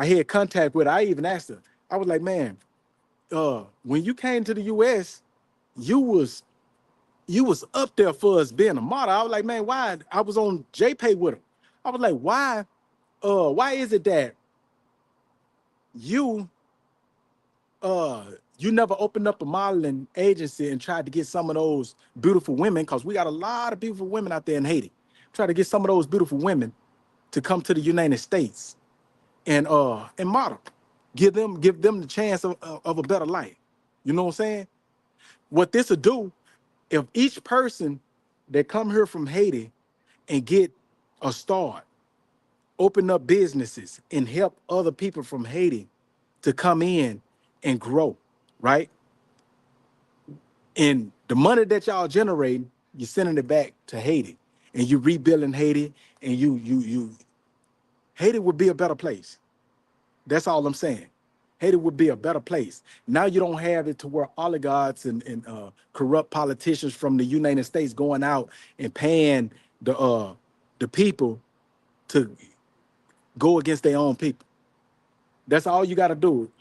had contact with her. I even asked her. I was like, man, when you came to the US, you was you was up there for us being a model. I was like, man, why? I was on JPay with him. I was like, why is it that you uh you never opened up a modeling agency and tried to get some of those beautiful women? Because we got a lot of beautiful women out there in Haiti. Try to get some of those beautiful women to come to the United States and model. Give them the chance of a better life. You know what I'm saying? What this will do, if each person that come here from Haiti and get a start, open up businesses and help other people from Haiti to come in and grow, right? And the money that y'all generating, you're sending it back to Haiti, and you rebuilding Haiti, and you Haiti would be a better place. That's all I'm saying. Haiti would be a better place. Now you don't have it to where oligarchs and corrupt politicians from the United States going out and paying the people to go against their own people. That's all you got to do.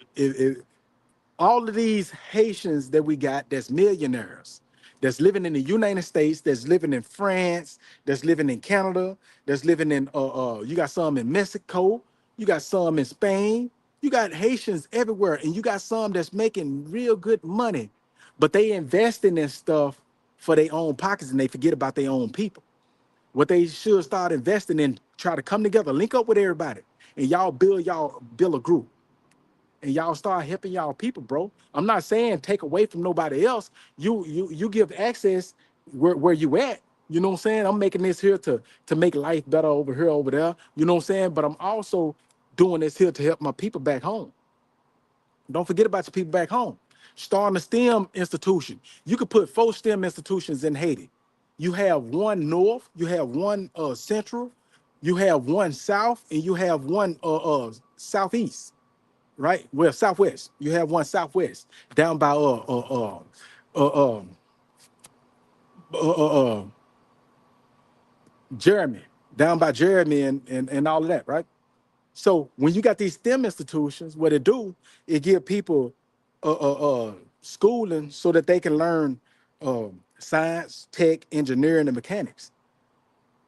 All of these Haitians that we got that's millionaires, that's living in the United States, that's living in France, that's living in Canada, that's living in you got some in Mexico, you got some in Spain, you got Haitians everywhere, and you got some that's making real good money, but they investing in stuff for their own pockets and they forget about their own people. What they should start investing in, try to come together, link up with everybody, and y'all build a group and y'all start helping y'all people, bro. I'm not saying take away from nobody else. You give access where you at. You know what I'm saying? I'm making this here to make life better over here, over there. You know what I'm saying? But I'm also doing this here to help my people back home. Don't forget about your people back home. Starting a STEM institution. You could put 4 STEM institutions in Haiti. You have one north, you have one central, you have one south, and you have one southeast, right? Well, southwest. You have one southwest down by uh, uh, uh, Jeremy, down by Jeremy and all of that, right? So when you got these STEM institutions, what it do, it give people schooling so that they can learn science, tech, engineering, and mechanics.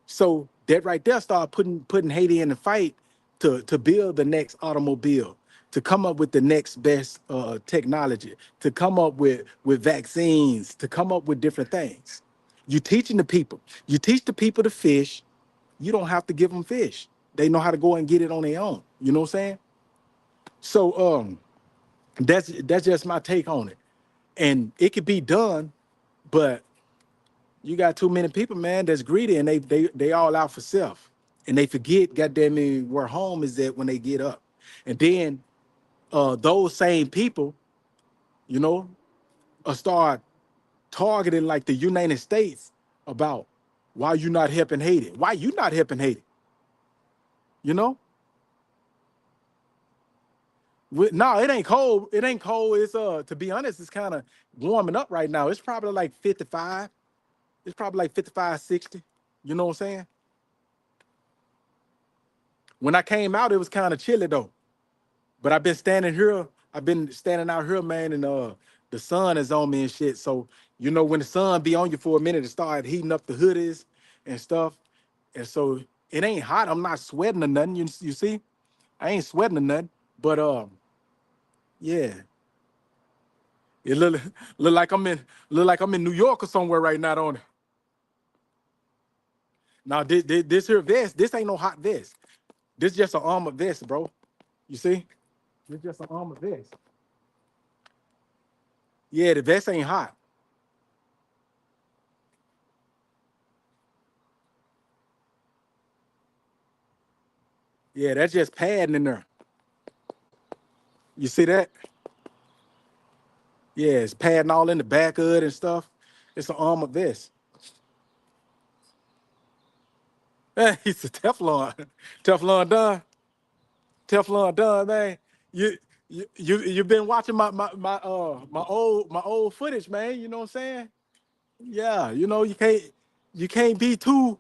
So that right there start putting Haiti in the fight to build the next automobile, to come up with the next best technology, to come up with vaccines, to come up with different things. You teaching the people. You teach the people to fish. You don't have to give them fish. They know how to go and get it on their own. You know what I'm saying? So that's just my take on it. And it could be done, but you got too many people, man, that's greedy and they all out for self. And they forget, goddamn me, where home is at when they get up. And then those same people, you know, start targeting like the United States about why you not helping Haiti? Why you not helping Haiti? You know? No, it ain't cold. It ain't cold. It's to be honest, it's kind of warming up right now. It's probably like 55. It's probably like 55, 60. You know what I'm saying? When I came out, it was kind of chilly though. But I've been standing here. I've been standing out here, man, and the sun is on me and shit. So, you know, when the sun be on you for a minute, it start heating up the hoodies and stuff. And so it ain't hot. I'm not sweating or nothing. You see? I ain't sweating or nothing. But yeah. It look like I'm in New York or somewhere right now, don't it? Now this here vest, this ain't no hot vest. This just an armor vest, bro. You see? This just an armor vest. Yeah, the vest ain't hot. Yeah, that's just padding in there. You see that? Yeah, it's padding all in the back of it and stuff. It's an armor vest. He's a Teflon. Teflon done. Teflon done, man. You been watching my old footage, man. You know what I'm saying? Yeah, you know, you can't be too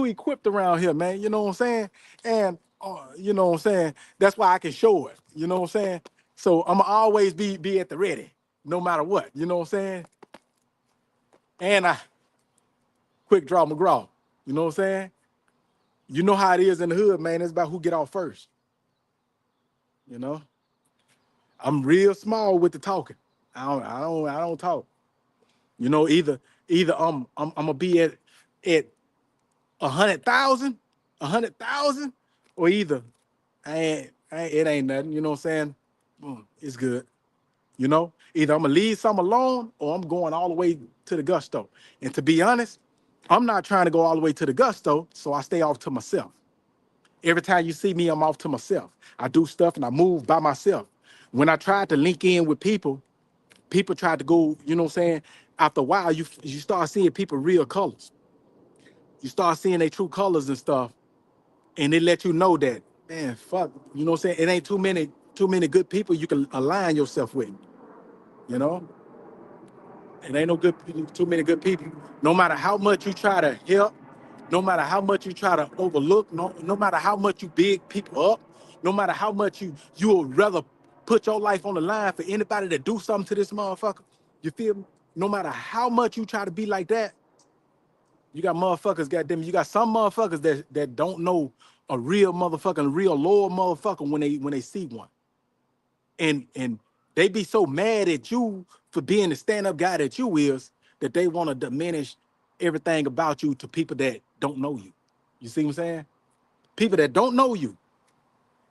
equipped around here, man. You know what I'm saying? And you know what I'm saying? That's why I can show it. You know what I'm saying? So I'ma always be at the ready, no matter what. You know what I'm saying? And I quick draw McGraw. You know what I'm saying? You know how it is in the hood, man. It's about who get off first. You know, I'm real small with the talking. I don't talk. You know, either I'm gonna be at 100,000, 100,000, or either it ain't nothing. You know what I'm saying? It's good. You know, either I'm gonna leave some alone or I'm going all the way to the gusto. And to be honest, I'm not trying to go all the way to the gusto, so I stay off to myself. Every time you see me, I'm off to myself. I do stuff and I move by myself. When I tried to link in with people, people tried to go, you know what I'm saying? After a while, you start seeing people real colors. You start seeing their true colors and stuff, and it let you know that, man, fuck, you know what I'm saying? It ain't too many good people you can align yourself with, you know? It ain't no good too many good people. No matter how much you try to help, no matter how much you try to overlook, no matter how much you big people up, no matter how much you would rather put your life on the line for anybody to do something to this motherfucker. You feel me? No matter how much you try to be like that, you got motherfuckers, goddamn, you got some motherfuckers that don't know a real motherfucker, a real loyal motherfucker when they see one. And they be so mad at you for being the stand-up guy that you is that they want to diminish everything about you to people that don't know you. You see what I'm saying? People that don't know you.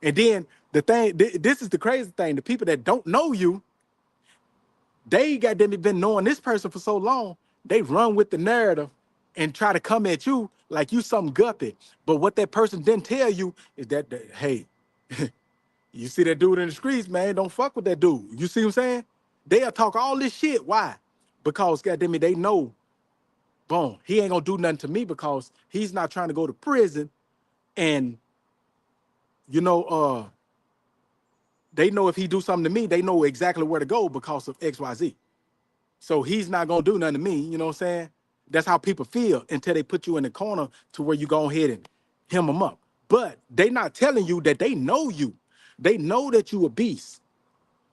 And then the thing, this is the crazy thing, the people that don't know you, they got them been knowing this person for so long, they run with the narrative and try to come at you like you some guppy. But what that person didn't tell you is that, hey, You see that dude in the streets, man, don't fuck with that dude. You see what I'm saying? They'll talk all this shit. Why? Because goddamn it, they know, boom, he ain't gonna do nothing to me because he's not trying to go to prison. And you know, they know if he do something to me, they know exactly where to go because of XYZ. So he's not gonna do nothing to me, you know what I'm saying? That's how people feel until they put you in the corner to where you go ahead and hem them up. But they not telling you that they know you. They know that you a beast.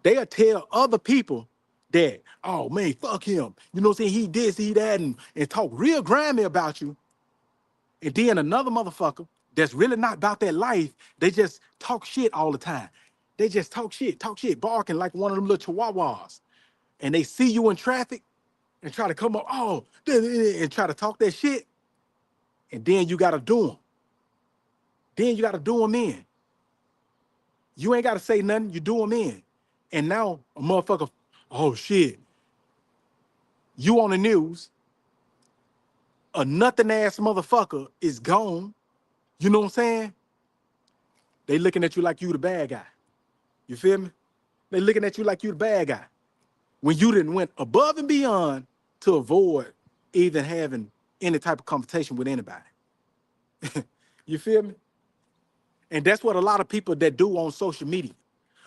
They'll tell other people that, oh man, fuck him. You know what I'm saying? He this, he that, and talk real grimy about you. And then another motherfucker that's really not about that life, they just talk shit all the time. They just talk shit, barking like one of them little chihuahuas. And they see you in traffic and try to come up, oh, and try to talk that shit. And then you gotta do them. Then you gotta do them in. You ain't gotta say nothing, you do them in. And now a motherfucker, oh shit, you on the news, a nothing ass motherfucker is gone. You know what I'm saying? They looking at you like you the bad guy. You feel me? They looking at you like you the bad guy. When you didn't went above and beyond to avoid even having any type of confrontation with anybody. You feel me? And that's what a lot of people that do on social media.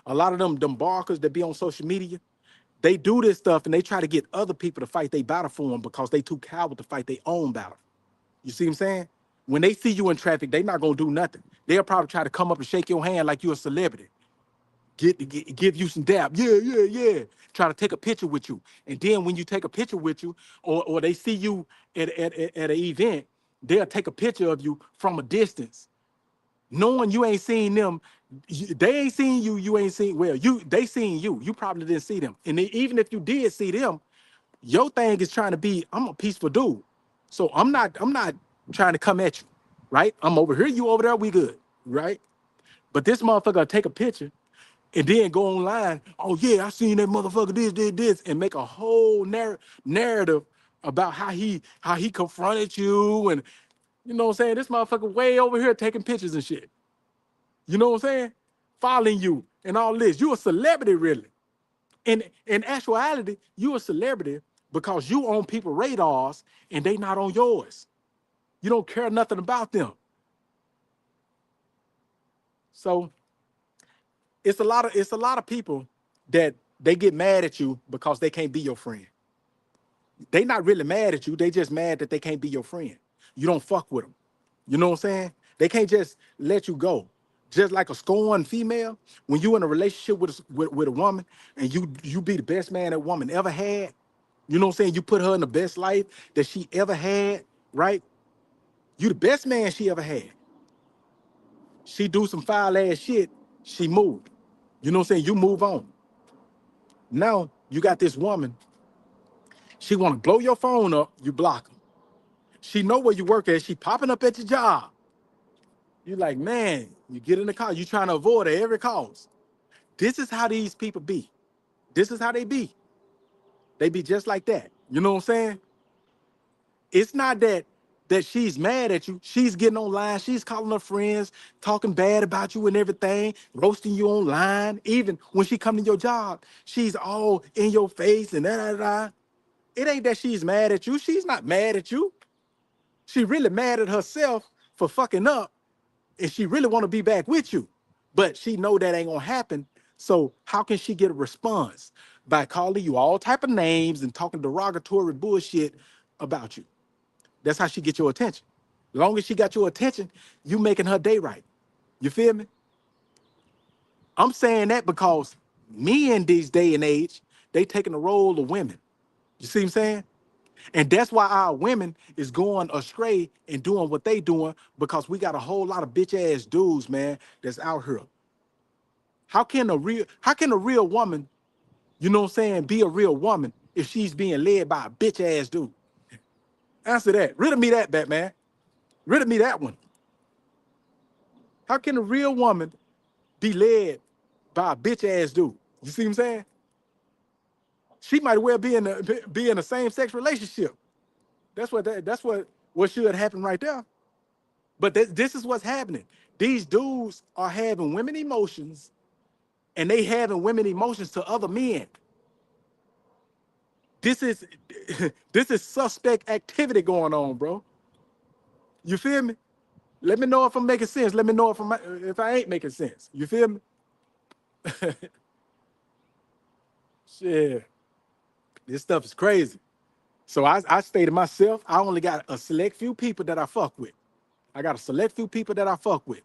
A lot of them barkers that be on social media, they do this stuff and they try to get other people to fight their battle for them because they too coward to fight their own battle. You see what I'm saying? When they see you in traffic, they not gonna do nothing. They'll probably try to come up and shake your hand like you're a celebrity. Give you some dap. Yeah, yeah, yeah. Try to take a picture with you. And then when you take a picture with you, or they see you at an event, they'll take a picture of you from a distance. Knowing you ain't seen them, they ain't seen you, you ain't seen, well, they seen you. You probably didn't see them. And even if you did see them, your thing is trying to be, I'm a peaceful dude. So I'm not trying to come at you, right? I'm over here, you over there, we good, right? But this motherfucker take a picture and then go online. Oh yeah, I seen that motherfucker this, and make a whole narrative about how he confronted you, and you know what I'm saying. This motherfucker way over here taking pictures and shit. You know what I'm saying? Following you and all this. You a celebrity, really. In actuality, you a celebrity because you on people's radars and they not on yours. You don't care nothing about them. So it's a lot of people that they get mad at you because they can't be your friend. They not really mad at you. They just mad that they can't be your friend. You don't fuck with them. You know what I'm saying? They can't just let you go. Just like a scorned female, when you in a relationship with a woman and you be the best man that woman ever had, you know what I'm saying? You put her in the best life that she ever had, right? You the best man she ever had. She do some foul ass shit, she moved. You know what I'm saying? You move on. Now you got this woman, she want to blow your phone up, you block her. She know where you work at, she popping up at your job. You like, man, you get in the car, you trying to avoid her at every cost. This is how these people be. This is how they be. They be just like that. You know what I'm saying? It's not that she's mad at you. She's getting online. She's calling her friends, talking bad about you and everything, roasting you online. Even when she come to your job, she's all in your face and da. It ain't that she's mad at you. She's not mad at you. She really mad at herself for fucking up, and she really want to be back with you. But she know that ain't gonna happen. So how can she get a response? By calling you all type of names and talking derogatory bullshit about you. That's how she get your attention. As long as she got your attention, you making her day right. You feel me? I'm saying that because men these day and age, they taking the role of women. You see what I'm saying? And that's why our women is going astray and doing what they doing, because we got a whole lot of bitch ass dudes, man, that's out here. How can a real woman, you know what I'm saying, be a real woman if she's being led by a bitch ass dude? Answer that. Rid of me that, Batman. Rid of me that one. How can a real woman be led by a bitch ass dude? You see what I'm saying? She might well be in a same sex relationship. That's what should happen right there. But this is what's happening. These dudes are having women emotions and they having women emotions to other men. This is this is suspect activity going on, bro. You feel me? Let me know if I'm making sense. Let me know if I ain't making sense. You feel me? Shit, this stuff is crazy. So I stay to myself. I only got a select few people that I fuck with. I got a select few people that I fuck with.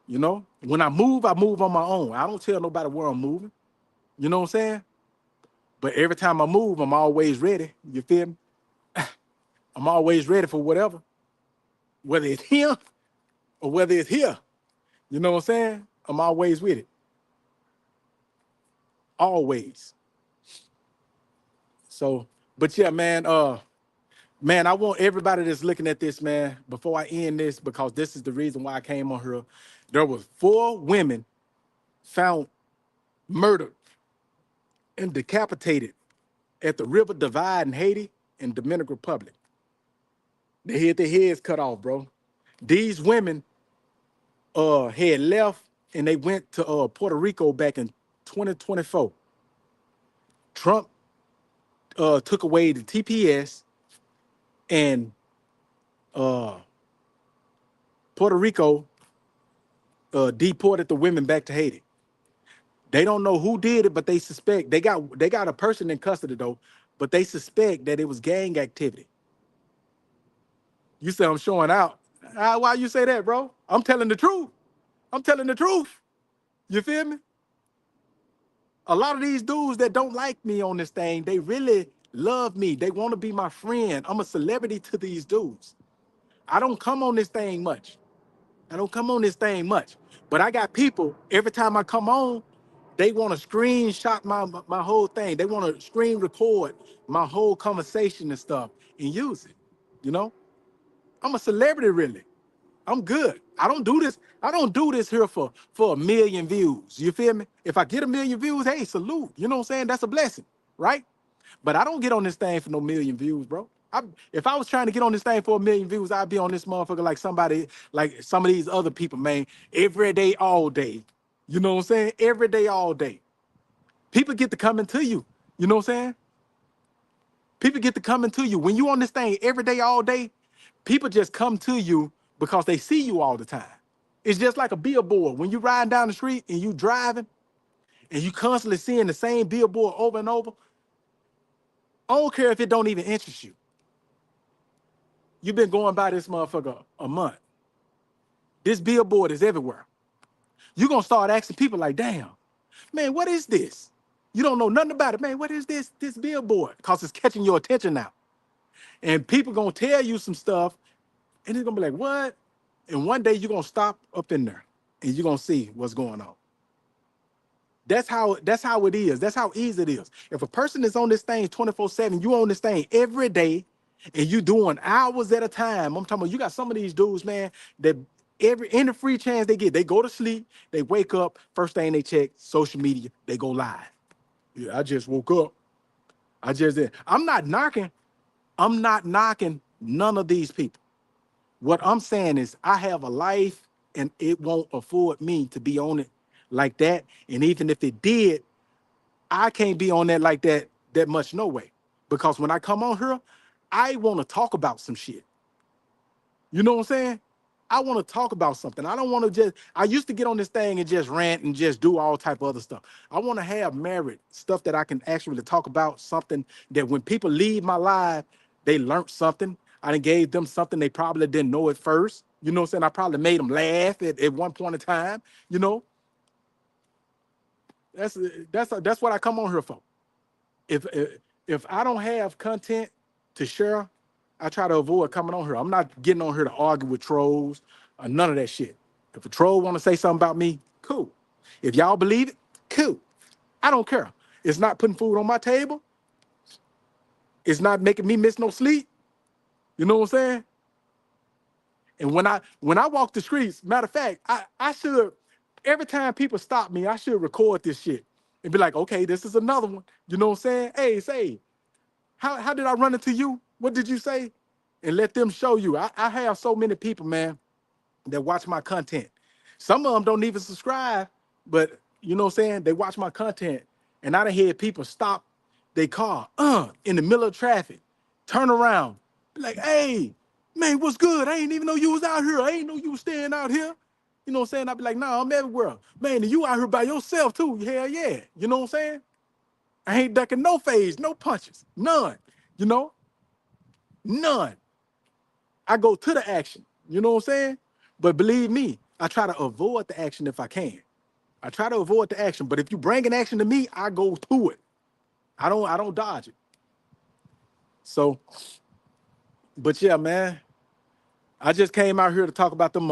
You know, when I move on my own. I don't tell nobody where I'm moving. You know what I'm saying? But every time I move, I'm always ready. You feel me? I'm always ready for whatever, whether it's him or whether it's here. You know what I'm saying? I'm always with it. Always. So, but yeah, man, man, I want everybody that's looking at this, man, before I end this, because this is the reason why I came on here. There was 4 women found murdered and decapitated at the river divide in Haiti and Dominican Republic. They had their heads cut off, bro. These women had left and they went to Puerto Rico back in 2024. Trump took away the TPS, and Puerto Rico deported the women back to Haiti. They don't know who did it, but they suspect they got a person in custody though, but they suspect that it was gang activity. You say I'm showing out. Why you say that, bro? I'm telling the truth. I'm telling the truth. You feel me? A lot of these dudes that don't like me on this thing, they really love me. They want to be my friend. I'm a celebrity to these dudes. I don't come on this thing much. I don't come on this thing much. But I got people, every time I come on, they want to screenshot my whole thing. They want to screen record my whole conversation and stuff and use it. You know? I'm a celebrity, really. I'm good. I don't do this. I don't do this here for a million views. You feel me? If I get a million views, hey, salute. You know what I'm saying? That's a blessing, right? But I don't get on this thing for no million views, bro. If I was trying to get on this thing for a million views, I'd be on this motherfucker like somebody, like some of these other people, man, every day, all day. You know what I'm saying? Every day, all day. People get to coming to you. You know what I'm saying? People get to coming to you. When you on this thing every day, all day, people just come to you because they see you all the time. It's just like a billboard. When you riding down the street and you driving and you constantly seeing the same billboard over and over, I don't care if it don't even interest you. You've been going by this motherfucker a month. This billboard is everywhere. You're gonna start asking people like, damn, man, what is this? You don't know nothing about it. Man, what is this billboard? Because it's catching your attention now. And people gonna tell you some stuff, and it's gonna be like, what? And one day you're gonna stop up in there and you're gonna see what's going on. That's how it is. That's how easy it is. If a person is on this thing 24/7, you on this thing every day, and you doing hours at a time. I'm talking about you got some of these dudes, man, that any free chance they get, they go to sleep, they wake up, first thing they check, social media, they go live. Yeah, I just woke up. I just did. I'm not knocking none of these people. What I'm saying is I have a life and it won't afford me to be on it like that. And even if it did, I can't be on that like that much no way. Because when I come on here, I want to talk about some shit. You know what I'm saying? I want to talk about something. I don't want to I used to get on this thing and just rant and just do all type of other stuff. I want to have merit, stuff that I can actually talk about, something that when people leave my life, they learned something. I done gave them something they probably didn't know at first. You know what I'm saying? I probably made them laugh at one point in time. You know, that's what I come on here for. If if I don't have content to share, I try to avoid coming on here. I'm not getting on here to argue with trolls or none of that shit. If a troll want to say something about me, cool. If y'all believe it, cool. I don't care. It's not putting food on my table. It's not making me miss no sleep. You know what I'm saying? And when I walk the streets, matter of fact, I should, every time people stop me, I should record this shit and be like, okay, this is another one. You know what I'm saying? Hey, say, how did I run into you? What did you say? And let them show you. I have so many people, man, that watch my content. Some of them don't even subscribe, but You know what I'm saying? They watch my content, and I done hear people stop their car, in the middle of traffic, turn around, be like, hey, man, what's good? I ain't even know you was out here. I ain't know you was staying out here. You know what I'm saying? I be like, nah, I'm everywhere. Man, you out here by yourself too. Hell yeah. You know what I'm saying? I ain't ducking no phase, no punches, none. You know, none. I go to the action. You know what I'm saying? But believe me, I try to avoid the action if I can. I try to avoid the action, but if you bring an action to me, I go to it. I don't dodge it. So, but yeah, man, I just came out here to talk about them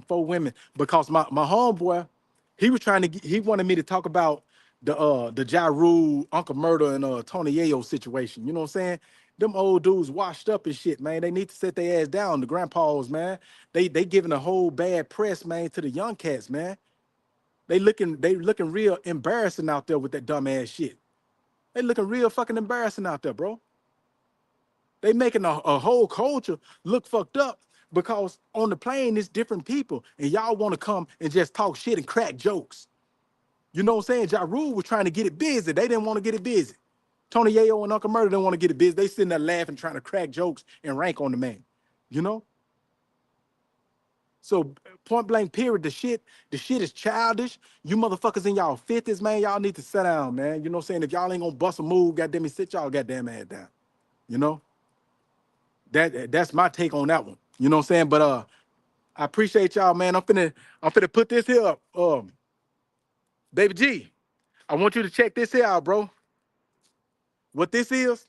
four women because my homeboy, he was trying to he wanted me to talk about the Ja Rule, Uncle Murder, and Tony Yayo situation. You know what I'm saying? Them old dudes washed up and shit, man. They need to set their ass down. The grandpas, man. They giving a whole bad press, man, to the young cats, man. They looking real embarrassing out there with that dumb ass shit. They looking real fucking embarrassing out there, bro. They making a whole culture look fucked up because on the plane it's different people and y'all want to come and just talk shit and crack jokes. You know what I'm saying? Ja Rule was trying to get it busy. They didn't want to get it busy. Tony Yayo and Uncle Murder didn't want to get it busy. They sitting there laughing, trying to crack jokes and rank on the man. You know? So point blank period, the shit is childish. You motherfuckers in y'all 50s, man, y'all need to sit down, man. You know what I'm saying? If y'all ain't gonna bust a move, goddamn it, sit y'all goddamn ass down. You know? That's my take on that one. You know what I'm saying? But I appreciate y'all, man. I'm finna put this here up. Baby G, I want you to check this here out, bro. What this is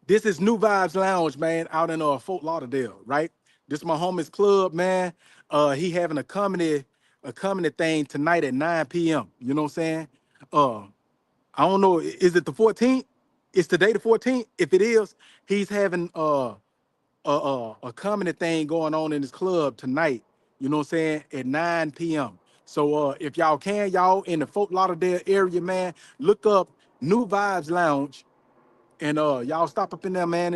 New Vibes Lounge, man, out in Fort Lauderdale, right? This is my homie's club, man. He having a comedy thing tonight at 9 p.m. You know what I'm saying? Uh, I don't know, is it the 14th? It's today the 14th. If it is, he's having a comedy thing going on in his club tonight, you know what I'm saying, at 9 p.m. So if y'all can, y'all in the Fort Lauderdale area, man, look up New Vibes Lounge and y'all stop up in there, man,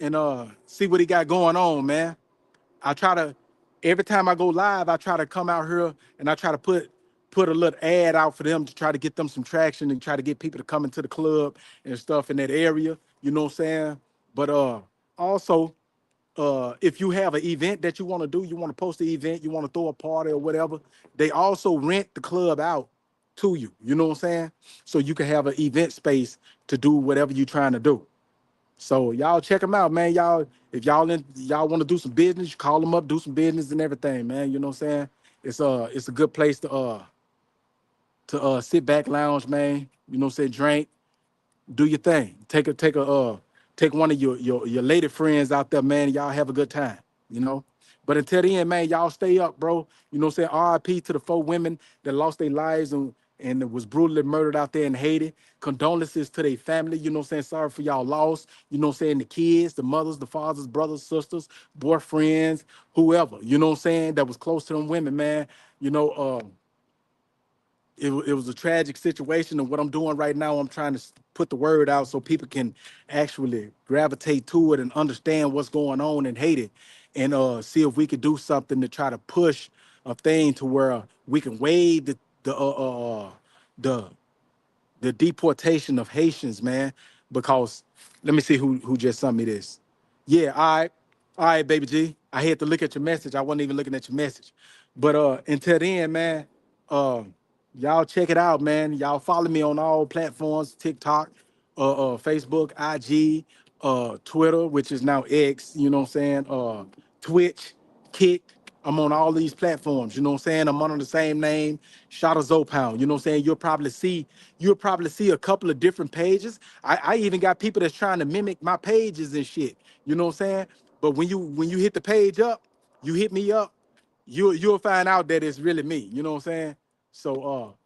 and see what he got going on, man. I try to every time I go live, I try to come out here and I try to put a little ad out for them to try to get them some traction and try to get people to come into the club and stuff in that area. You know what I'm saying? But also, if you have an event that you want to do, you want to post the event, you want to throw a party or whatever, they also rent the club out to you. You know what I'm saying? So you can have an event space to do whatever you're trying to do. So y'all check them out, man. Y'all, if y'all want to do some business, call them up, do some business and everything, man. You know what I'm saying? It's a good place to sit back, lounge, man. You know what I'm saying? Drink, do your thing. Take one of your lady friends out there, man. Y'all have a good time, you know. But until the end, man, y'all stay up, bro. You know what I'm saying? R.I.P. to the four women that lost their lives and was brutally murdered out there in Haiti. Condolences to their family. You know what I'm saying? Sorry for y'all loss. You know what I'm saying? The kids, the mothers, the fathers, brothers, sisters, boyfriends, whoever. You know what I'm saying? That was close to them women, man. You know, it was a tragic situation, and what I'm doing right now, I'm trying to put the word out so people can actually gravitate to it and understand what's going on in Haiti, and see if we could do something to try to push a thing to where we can waive the the deportation of Haitians, man. Because let me see who just sent me this. Yeah, all right, baby G. I had to look at your message. I wasn't even looking at your message. But until then, man, uh, y'all check it out, man. Y'all follow me on all platforms: TikTok, Facebook, IG, Twitter, which is now X. You know what I'm saying? Twitch, Kick. I'm on all these platforms. You know what I'm saying? I'm under the same name, Chatta Pound. You know what I'm saying? You'll probably see a couple of different pages. I even got people that's trying to mimic my pages and shit. You know what I'm saying? But when you hit the page up, you hit me up, you'll find out that it's really me. You know what I'm saying? So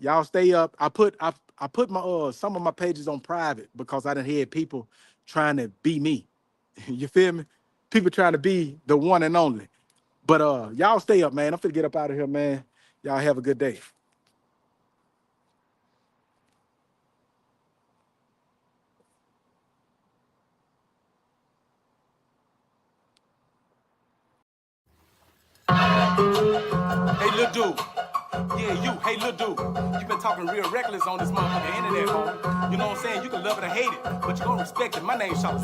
y'all stay up. I put my some of my pages on private because I done had people trying to be me. You feel me? People trying to be the one and only. But y'all stay up, man. I'm finna get up out of here, man. Y'all have a good day. Hey, little dude. Yeah, you, hey, little dude, you been talking real reckless on this motherfucking internet, homie. You know what I'm saying? You can love it or hate it, but you gonna respect it. My name's Chatta. I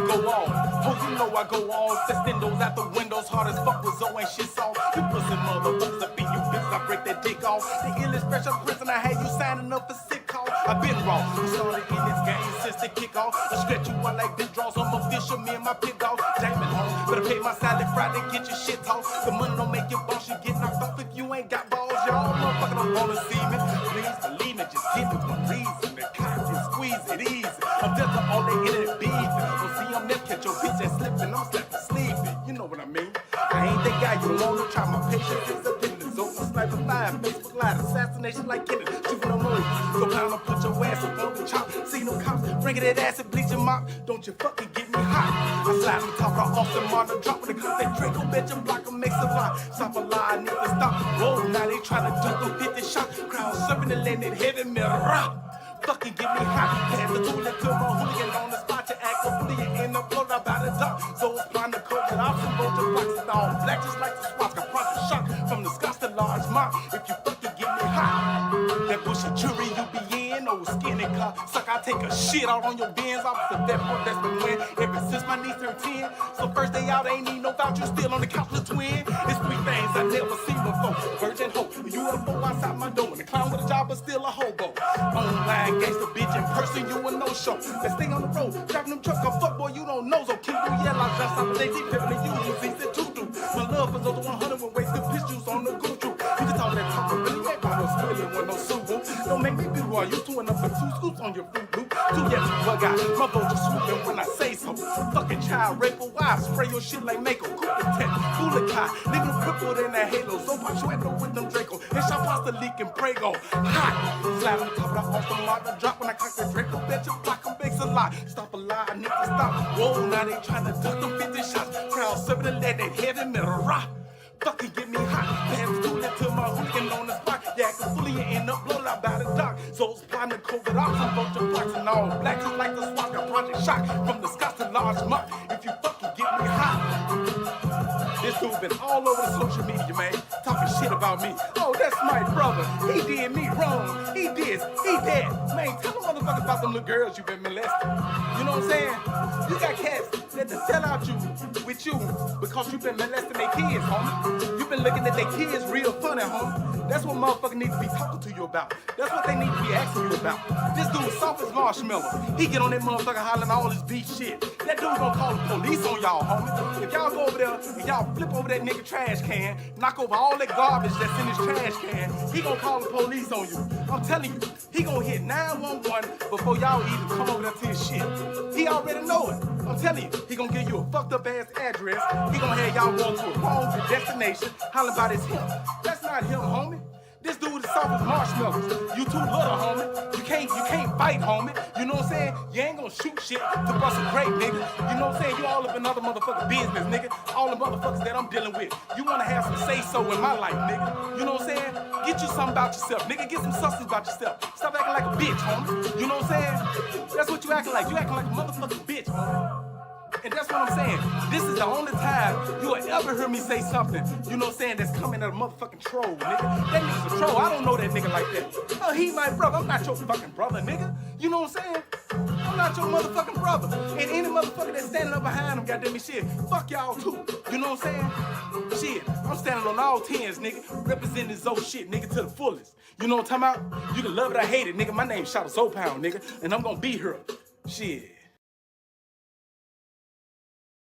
go on, oh, you know I go on. Festindos out the windows, hard as fuck with Zoe and shit on. You pussy motherfuckers, I beat you bitches, I break that dick off. The illest special prison, I had you signing up for sick call. I been wrong, we started in this game since the kickoff. I stretch you out like big draws, I'm official, me and my pit dog. Diamond home, better pay my salad Friday, get your shit tossed. The money don't make your boss, you get knocked off if you ain't got balls. Y'all motherfuckers don't wanna see me. Please believe me, just give me one reason. The cock and squeeze it easy. I'm just all they internet beefing. Don't see I'm never catch your bitch ass slipping, I'm slapping sleeping. You know what I mean? I ain't that guy you wanna try. My patience is a business. Open sniper live, Facebook live, assassination like Kennedy. Shooting no noise. So pound and put your ass up on the chop. See no cops, bringing that acid, bleaching mop. Don't you fucking get me hot. I slide on top of Austin Martin, dropping the cut that Draco, bet your block makes a lot. Stop a lie, niggas stop. Roll, now they trying to duck them 50 shots. Crowd serving the land in heavy metal rock. Fucking get me hot. Pass the tool to my hooligan on the spot to act a hooligan in the blood about the dock. So it's blind to coke and option, roll the blocks and all black just like the swats. Got profit shot from the Scots to large mop. If you fucking get me hot, that bushy jury you be in, old skinny car. Suck, I take a shit out on your bins. Opposite that boy that's been win ever since my niece turned 10. So first day out, ain't need no voucher, still on the couch with twin. It's three things I never seen before. Virgin hope, UFO outside my door, and a clown with a job but still a hobo. Online gangster bitch in person, you a no-show. Let's stay on the road, driving them trucks, come fuck boy, you don't know. So keep you yell out, just out the day, deep pimpin' you, you see it too. My love is over 100 with wasted pistols on the good truth. You can talk that talk, but really ain't about no spilling with no Subaru. Don't make me be who I used to, and up for 2 scoops on your fruit loop. 2 yet you bug out, my vote just swooping when I say so. Fucking child rape a wife, spray your shit like Mako. Cook the tech, fool a car, leave them crippled in that halo. So punch you with them Draco, and shot pasta leaking Prego. Hot, slap on top of the Austin Martin, drop when I cock the Draco, bet your block them bakes a lot. Stop a lie, I need to stop. Whoa, now they tryna duck them 50 shots. Crowd serving the lead, that heavy metal rock. Fucking get me hot, pass the that to my hooligan on the spot. Yeah, I can fully end up blown out by the dock. So it's plotting to COVID off, some bunch of blocks and all black, just like the swat. Got Project Shock from the Scots to large muck. If you fucking get me hot, this dude been all over the social media, man, talking shit about me. Oh, that's my brother. He did me wrong. He did. He dead. Man, tell them motherfuckers about them little girls you been molesting. You know what I'm saying? You got cats that to sell out you with you because you been molesting their kids, homie. You been looking at their kids real funny, homie. That's what motherfuckers need to be talking to you about. That's what they need to be asking you about. This dude soft as marshmallow. He get on that motherfucker hollering all this beat shit. That dude gonna call the police on y'all, homie. If y'all go over there and y'all flip over that nigga trash can, knock over all that garbage that's in his trash can, he gonna call the police on you. I'm telling you, he gonna hit 911 before y'all even come over there to his shit. He already know it. I'm telling you, he gonna give you a fucked up ass address. He gonna have y'all going to a wrong destination, hollering about his him. That's not him, homie. This dude is soft as marshmallows. You too little, homie. You can't fight, homie. You know what I'm saying? You ain't gonna shoot shit to bust a grape, nigga. You know what I'm saying? You all up in other motherfucking business, nigga. All the motherfuckers that I'm dealing with. You wanna have some say-so in my life, nigga. You know what I'm saying? Get you something about yourself, nigga. Get some substance about yourself. Stop acting like a bitch, homie. You know what I'm saying? That's what you acting like. You acting like a motherfucking bitch, homie. And that's what I'm saying. This is the only time you will ever hear me say something, you know what I'm saying, that's coming at a motherfucking troll, nigga. That nigga's a troll. I don't know that nigga like that. Oh, he my brother. I'm not your fucking brother, nigga. You know what I'm saying? I'm not your motherfucking brother. And any motherfucker that's standing up behind him, goddamn me, shit, fuck y'all too. You know what I'm saying? Shit, I'm standing on all 10s, nigga, representing this old shit, nigga, to the fullest. You know what I'm talking about? You can love it or hate it, nigga. My name's Chatta, nigga, and I'm gonna be here. Shit.